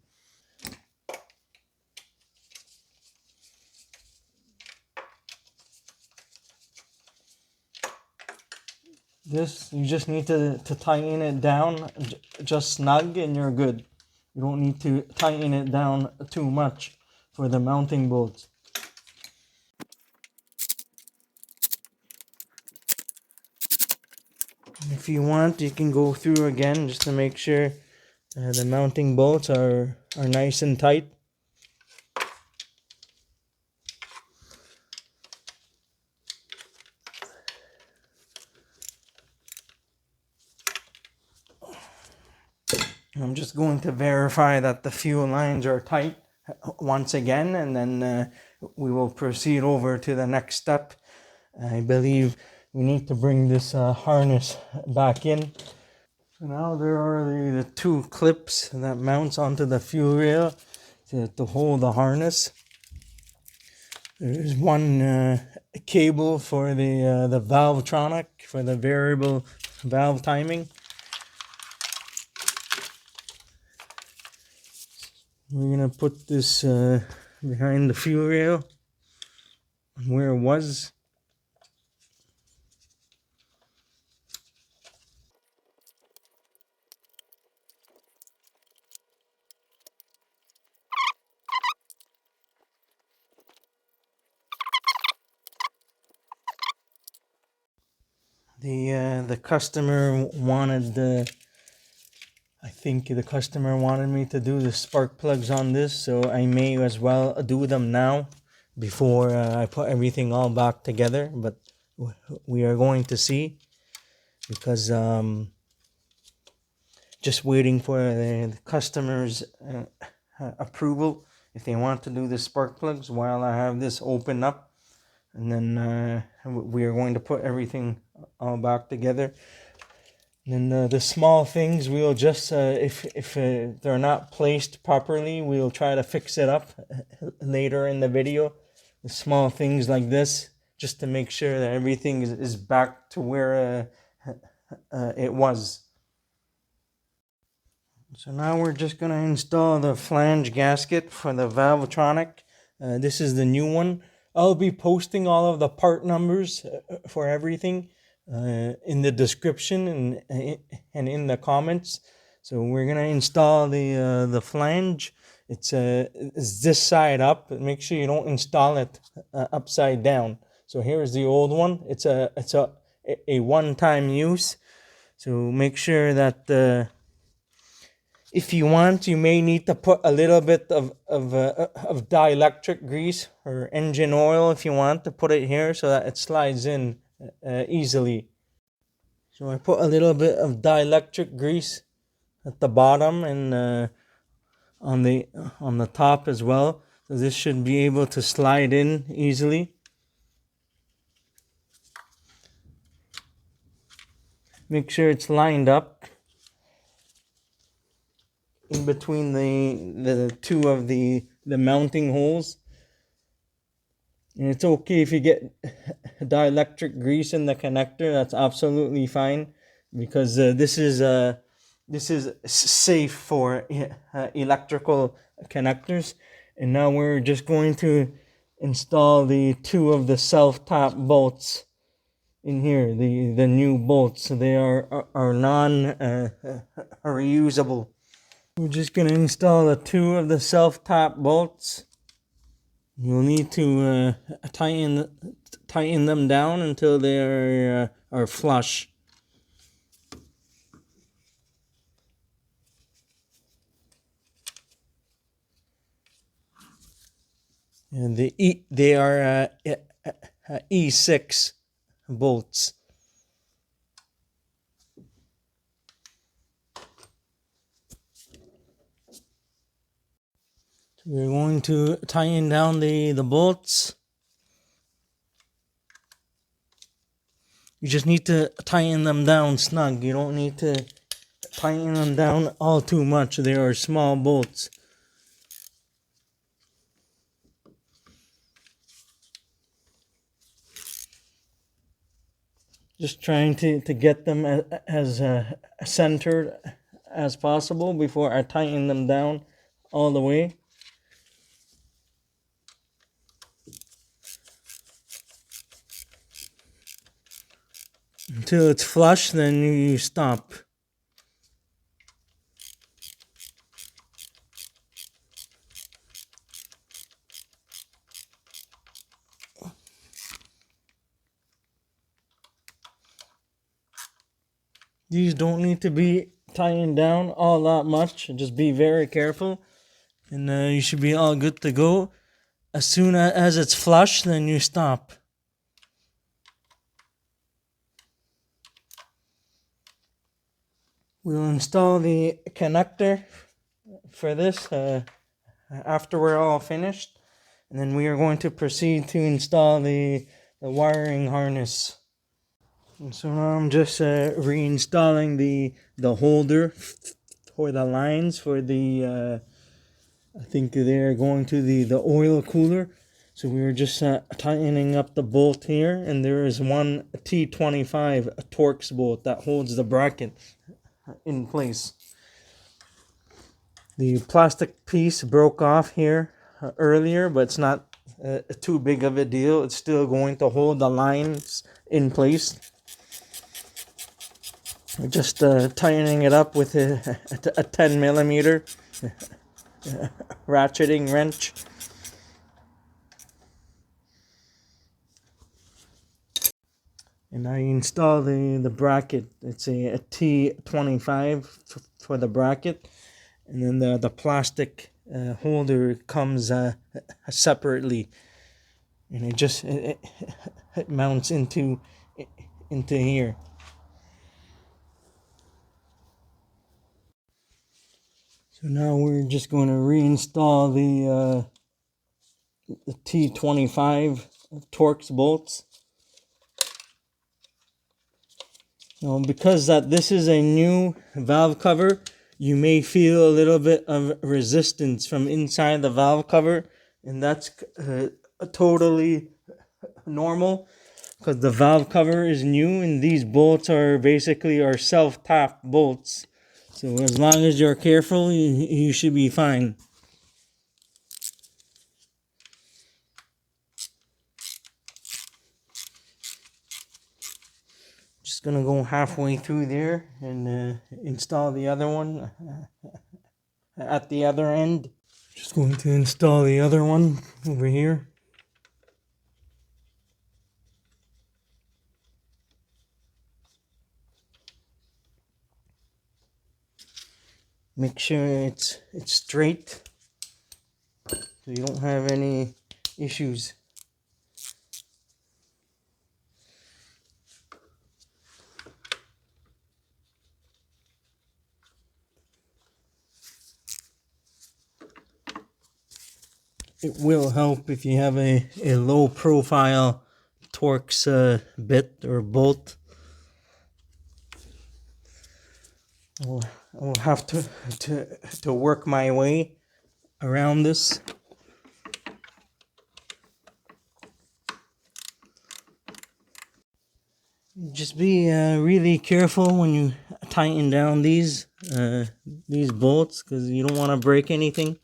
This, you just need to tighten it down just snug and you're good. You don't need to tighten it down too much for the mounting bolts. If you want, you can go through again just to make sure the mounting bolts are nice and tight. I'm just going to verify that the fuel lines are tight once again, and then we will proceed over to the next step. I believe we need to bring this harness back in. So now there are the two clips that mounts onto the fuel rail to hold the harness. There's one cable for the valvetronic, for the variable valve timing. We're gonna put this behind the fuel rail where it was. The customer wanted I think the customer wanted me to do the spark plugs on this, so I may as well do them now before I put everything all back together. But we are going to see, because just waiting for the customer's approval if they want to do the spark plugs while I have this open up, and then we are going to put everything all back together. And then the small things we'll just, if they're not placed properly, we'll try to fix it up later in the video. The small things like this, just to make sure that everything is back to where it was. So now we're just going to install the flange gasket for the valvetronic. This is the new one. I'll be posting all of the part numbers for everything in the description and in the comments. So we're gonna install the flange. It's this side up. Make sure you don't install it upside down. So here's the old one. It's a one-time use. So make sure that if you want, you may need to put a little bit of dielectric grease or engine oil if you want to put it here so that it slides in easily. So I put a little bit of dielectric grease at the bottom and on the top as well. So this should be able to slide in easily. Make sure it's lined up in between the two of the mounting holes. And it's okay if you get dielectric grease in the connector. That's absolutely fine, because this is safe for electrical connectors. And now we're just going to install the two of the self-tap bolts in here. The new bolts. They are non reusable. We're just going to install the two of the self-tap bolts. You'll need to tighten them down until they are flush. And they are E6 bolts. So we're going to tighten down the bolts. You just need to tighten them down snug. You don't need to tighten them down all too much. They are small bolts. Just trying to get them as centered as possible before I tighten them down all the way. Until it's flush, then you stop. These don't need to be tightened down all that much. Just be very careful, and you should be all good to go. As soon as it's flush, then you stop. We'll install the connector for this after we're all finished, and then we are going to proceed to install the wiring harness. And so now I'm just reinstalling the holder for the lines for the I think they're going to the oil cooler. So we were just tightening up the bolt here, and there is one T25 a TORX bolt that holds the bracket in place. The plastic piece broke off here earlier, but it's not too big of a deal. It's still going to hold the lines in place. We're just tightening it up with a 10 millimeter ratcheting wrench. And I install the bracket. It's a T25 for the bracket. And then the plastic holder comes separately. And it mounts into here. So now we're just going to reinstall the T25 TORX bolts. Now, because this is a new valve cover, you may feel a little bit of resistance from inside the valve cover, and that's totally normal because the valve cover is new, and these bolts are basically self-tap bolts. So as long as you're careful, you should be fine. Just gonna go halfway through there and install the other one at the other end. Just going to install the other one over here. Make sure it's straight so you don't have any issues. It will help if you have a low profile TORX bit or bolt. I'll have to work my way around this. Just be really careful when you tighten down these bolts, because you don't want to break anything.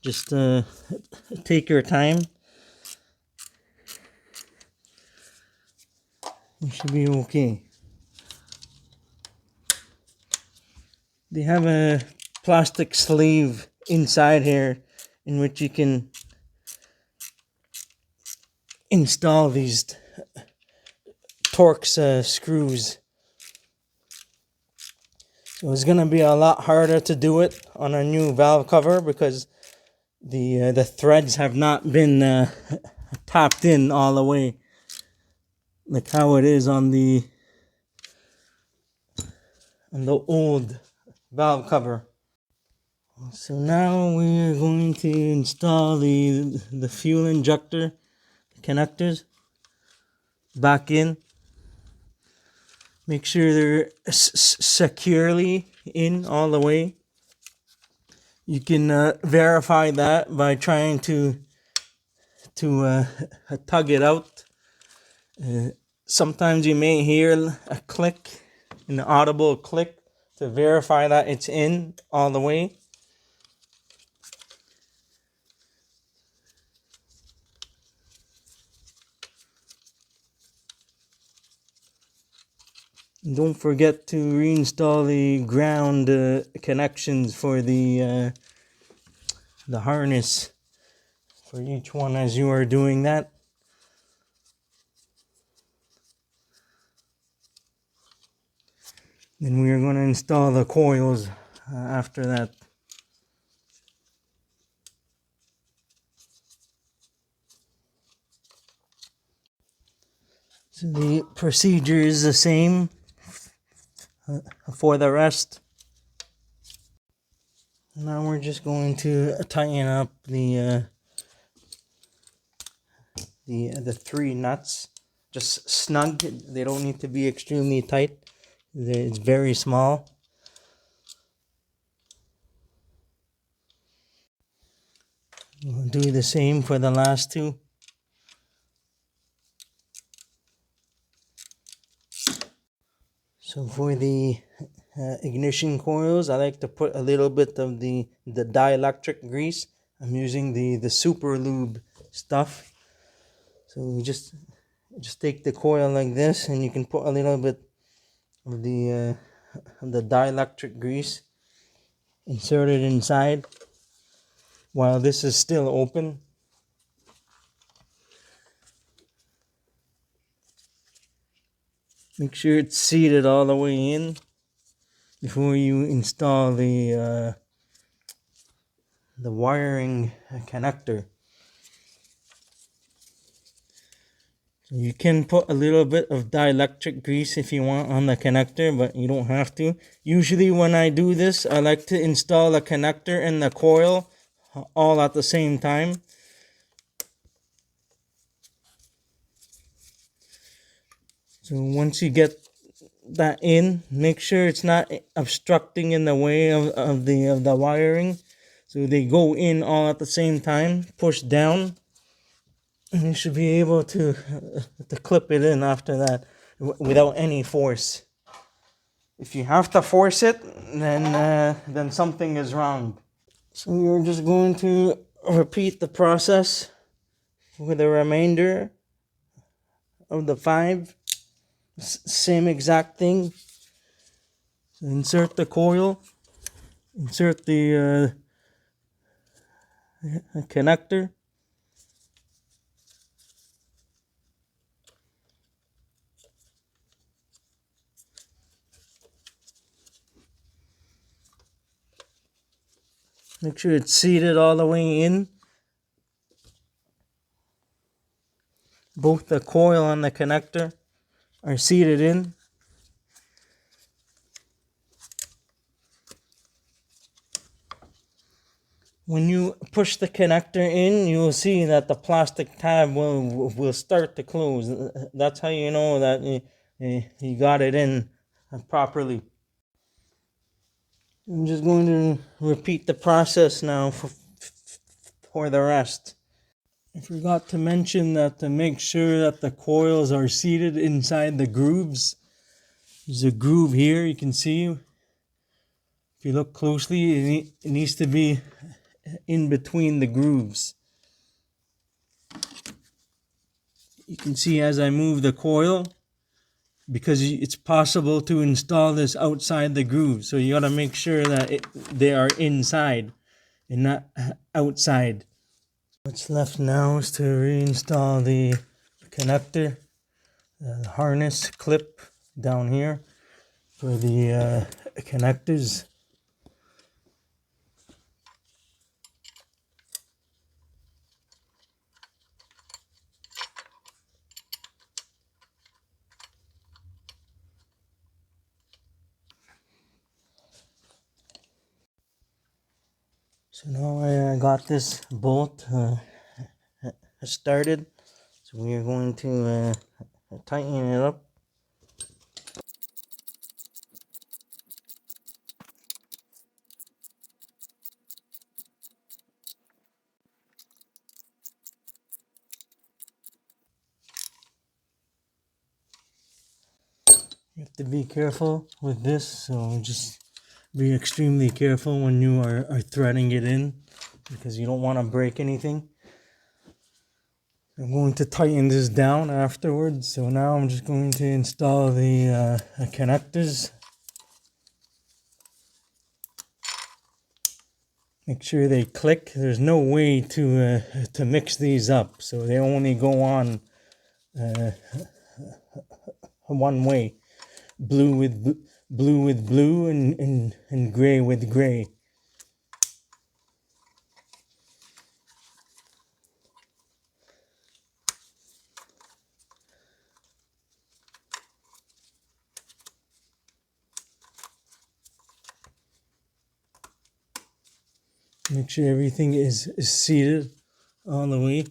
Just take your time. You should be okay. They have a plastic sleeve inside here in which you can install these TORX screws. So it's going to be a lot harder to do it on a new valve cover because the threads have not been tapped in all the way, like how it is on the old valve cover. So now we're going to install the fuel injector connectors back in. Make sure they're securely in all the way. You can verify that by trying to tug it out. Sometimes you may hear a click, an audible click, to verify that it's in all the way. Don't forget to reinstall the ground connections for the harness for each one as you are doing that. Then we are going to install the coils after that. So the procedure is the same for the rest. Now we're just going to tighten up the 3 nuts, just snug. They don't need to be extremely tight. It's very small. We'll do the same for the last 2. So for the ignition coils, I like to put a little bit of the dielectric grease. I'm using the super lube stuff. So we just take the coil like this, and you can put a little bit of the dielectric grease, insert it inside while this is still open. Make sure it's seated all the way in before you install the wiring connector. So you can put a little bit of dielectric grease if you want on the connector, but you don't have to. Usually when I do this, I like to install the connector and the coil all at the same time. So once you get that in, make sure it's not obstructing in the way of the wiring. So they go in all at the same time. Push down, and you should be able to clip it in after that without any force. If you have to force it, then something is wrong. So you're just going to repeat the process with the remainder of the 5. Same exact thing. So insert the coil, insert the connector, make sure it's seated all the way in. Both the coil and the connector are seated in. When you push the connector in, you will see that the plastic tab will start to close. That's how you know that you got it in properly. I'm just going to repeat the process now for the rest. I forgot to mention that to make sure that the coils are seated inside the grooves. There's a groove here, you can see. If you look closely, it needs to be in between the grooves. You can see as I move the coil, because it's possible to install this outside the groove. So you got to make sure that they are inside and not outside. What's left now is to reinstall the connector, the harness clip down here for the connectors. So now I got this bolt started. So we are going to tighten it up. You have to be careful with this, so just be extremely careful when you are threading it in, because you don't want to break anything. I'm going to tighten this down afterwards, so now I'm just going to install the connectors. Make sure they click. There's no way to mix these up, so they only go on one way. Blue with blue and gray with gray. Make sure everything is seated all the way.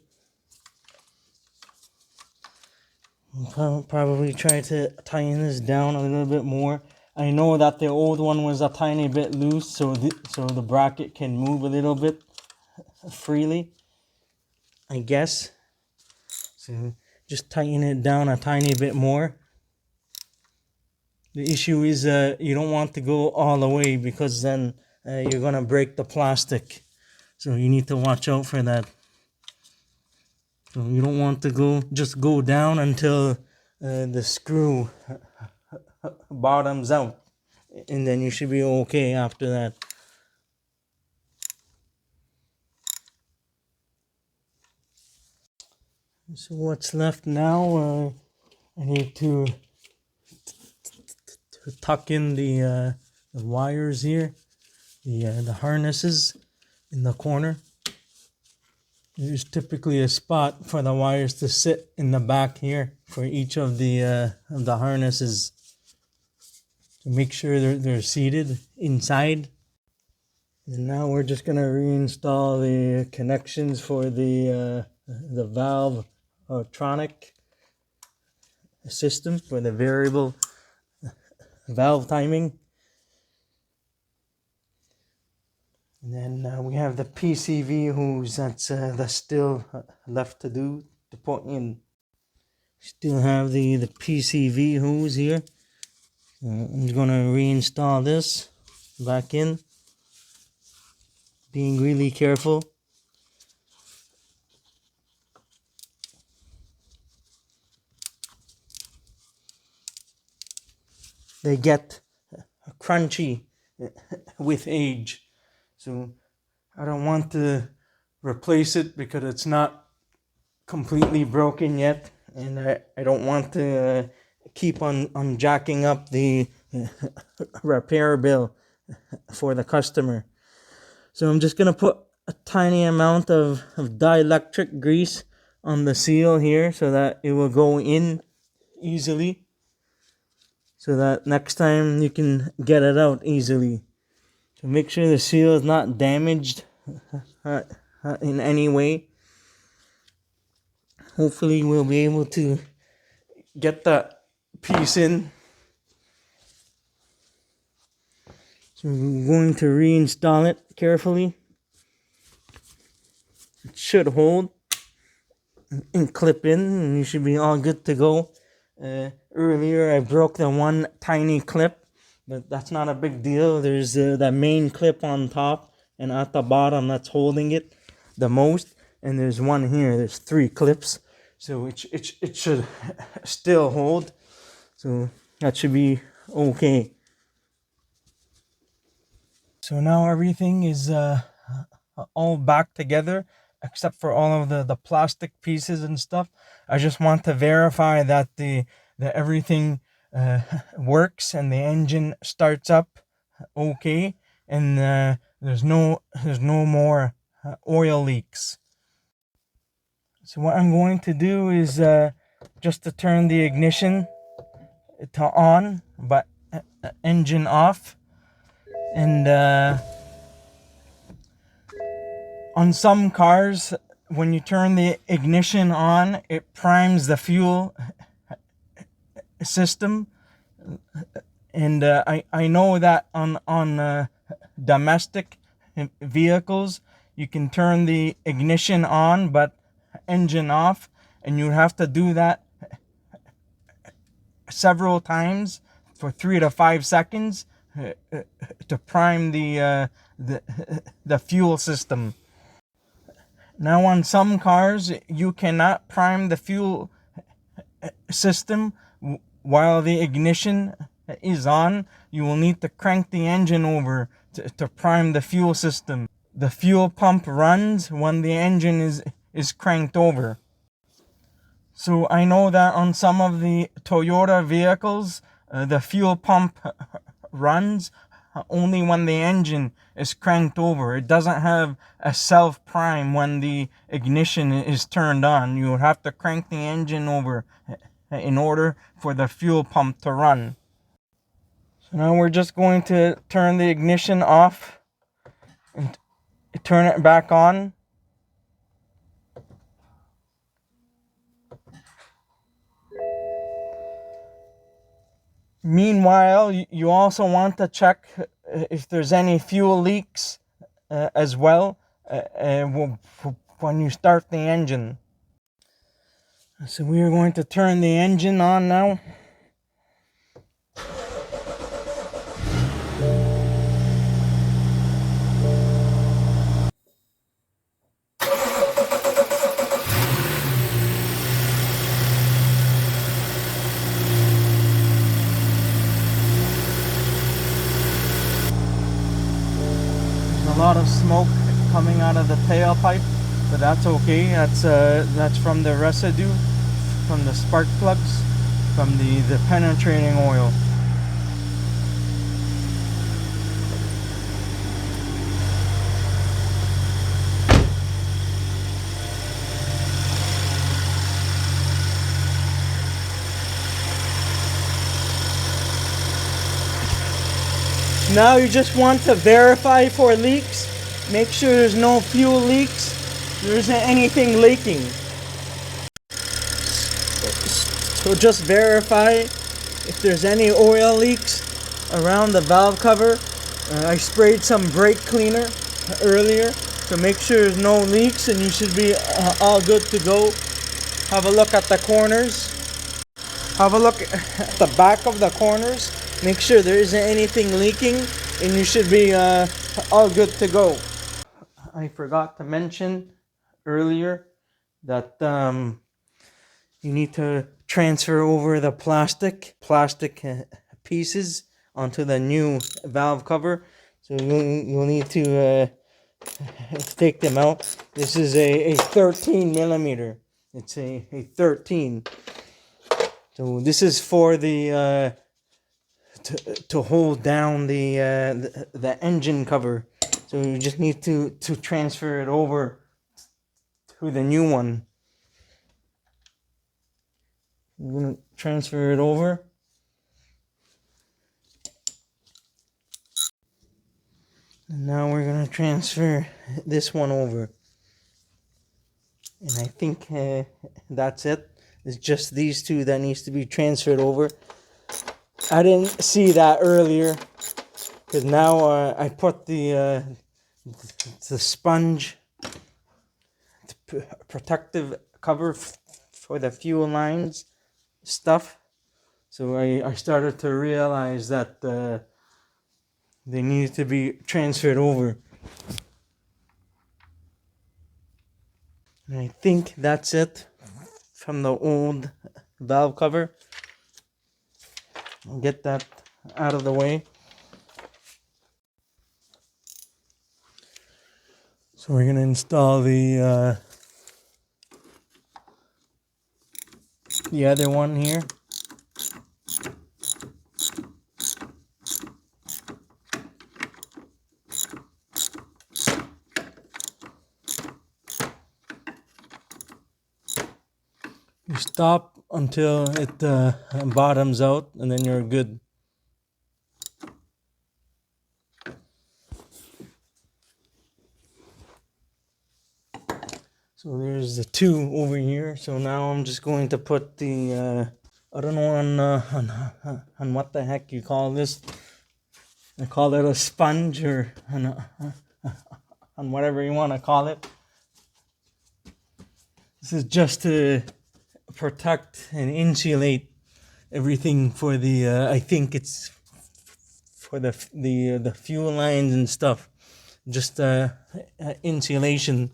I'll probably try to tighten this down a little bit more. I know that the old one was a tiny bit loose, so the bracket can move a little bit freely, I guess. So just tighten it down a tiny bit more. The issue is you don't want to go all the way, because then you're gonna break the plastic. So you need to watch out for that. So you don't want to just go down until the screw bottoms out, and then you should be okay after that. So what's left now, I need to tuck in the wires here, the harnesses in the corner. There's typically a spot for the wires to sit in the back here for each of the harnesses, to make sure they're seated inside. And now we're just gonna reinstall the connections for the valve electronic system for the variable valve timing. And then we have the PCV hose that's still left to do, to put in. Still have the PCV hose here. I'm just gonna reinstall this back in, being really careful. They get crunchy with age, so I don't want to replace it because it's not completely broken yet, and I don't want to keep on jacking up the repair bill for the customer. So I'm just gonna put a tiny amount of dielectric grease on the seal here, so that it will go in easily, so that next time you can get it out easily. So make sure the seal is not damaged in any way. Hopefully we'll be able to get that piece in. So we're going to reinstall it carefully. It should hold and clip in, and you should be all good to go. Earlier I broke the one tiny clip, but that's not a big deal. There's that main clip on top and at the bottom that's holding it the most, and there's one here. There's 3 clips, so it should still hold. So that should be okay. So now everything is all back together, except for all of the plastic pieces and stuff. I just want to verify that that everything works and the engine starts up okay, and there's no more oil leaks. So what I'm going to do is just to turn the ignition to on, but engine off, and On some cars, when you turn the ignition on, it primes the fuel system. And I know that on domestic vehicles, you can turn the ignition on but engine off, and you have to do that several times for 3 to 5 seconds to prime the fuel system. Now on some cars, you cannot prime the fuel system while the ignition is on. You will need to crank the engine over to prime the fuel system. The fuel pump runs when the engine is cranked over. So I know that on some of the Toyota vehicles, the fuel pump runs only when the engine is cranked over. It doesn't have a self prime when the ignition is turned on. You would have to crank the engine over in order for the fuel pump to run. So now we're just going to turn the ignition off and turn it back on. Meanwhile, you also want to check if there's any fuel leaks as well when you start the engine. So we are going to turn the engine on now. There's a lot of smoke coming out of the tailpipe, but that's okay. That's from the residue, from the spark plugs, from the penetrating oil. Now you just want to verify for leaks. Make sure there's no fuel leaks. There isn't anything leaking. So just verify if there's any oil leaks around the valve cover. I sprayed some brake cleaner earlier to make sure there's no leaks, and you should be all good to go. Have a look at the corners. Have a look at the back of the corners. Make sure there isn't anything leaking, and you should be all good to go. I forgot to mention earlier that you need to transfer over the plastic pieces onto the new valve cover. So you'll need to take them out. This is a 13 millimeter. It's a 13. So this is for the to hold down the engine cover. So you just need to transfer it over to the new one. I'm gonna transfer it over. And now we're gonna transfer this one over. And I think that's it. It's just these two that needs to be transferred over. I didn't see that earlier, because now I put the sponge protective cover for the fuel lines stuff. So I started to realize that they needed to be transferred over. And I think that's it from the old valve cover. I'll get that out of the way. So we're gonna install the other one here. You stop until it bottoms out, and then you're good. So there's the two over here. So now I'm just going to put the I don't know on what the heck you call this. I call it a sponge or on whatever you want to call it. This is just to protect and insulate everything for the I think it's for the fuel lines and stuff. Just insulation.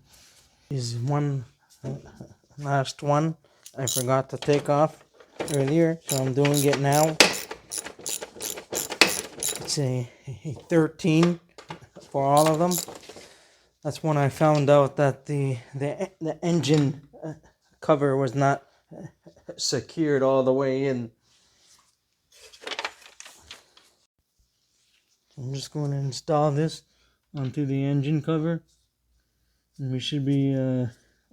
Is one last one I forgot to take off earlier, so I'm doing it now. It's a 13 for all of them. That's when I found out that the engine cover was not secured all the way in. I'm just going to install this onto the engine cover, and we should be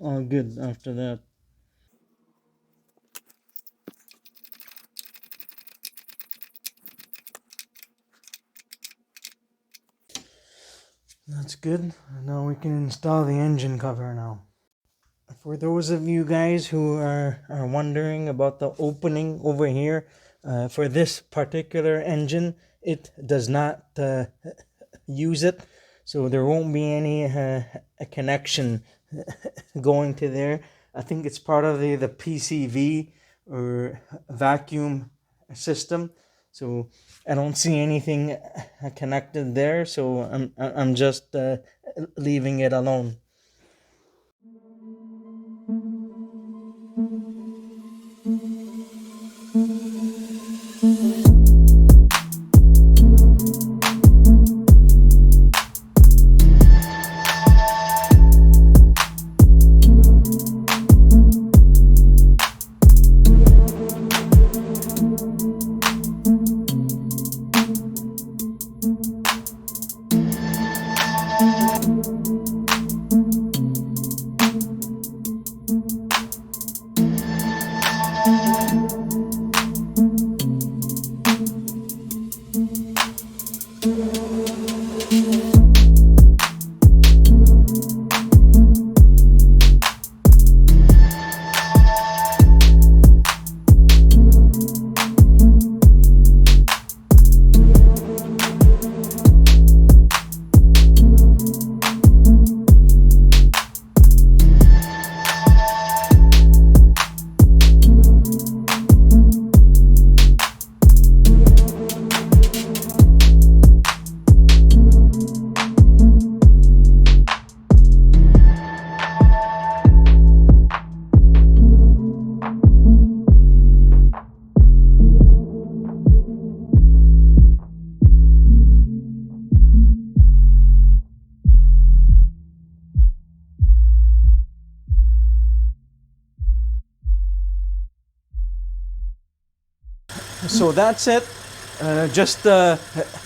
all good after that. That's good. Now we can install the engine cover now. For those of you guys who are wondering about the opening over here, for this particular engine, it does not use it. So there won't be any a connection going to there. I think it's part of the PCV or vacuum system. So I don't see anything connected there. So I'm just leaving it alone. So that's it. Just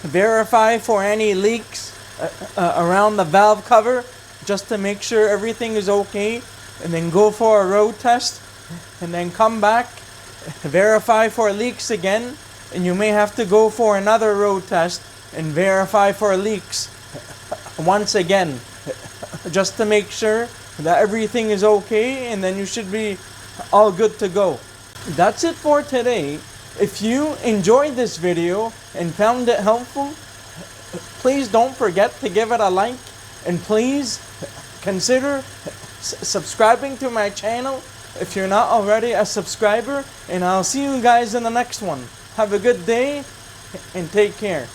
verify for any leaks around the valve cover, just to make sure everything is okay, and then go for a road test, and then come back, verify for leaks again, and you may have to go for another road test and verify for leaks once again, just to make sure that everything is okay, and then you should be all good to go. That's it for today. If you enjoyed this video and found it helpful, please don't forget to give it a like, and please consider subscribing to my channel if you're not already a subscriber, and I'll see you guys in the next one. Have a good day and take care.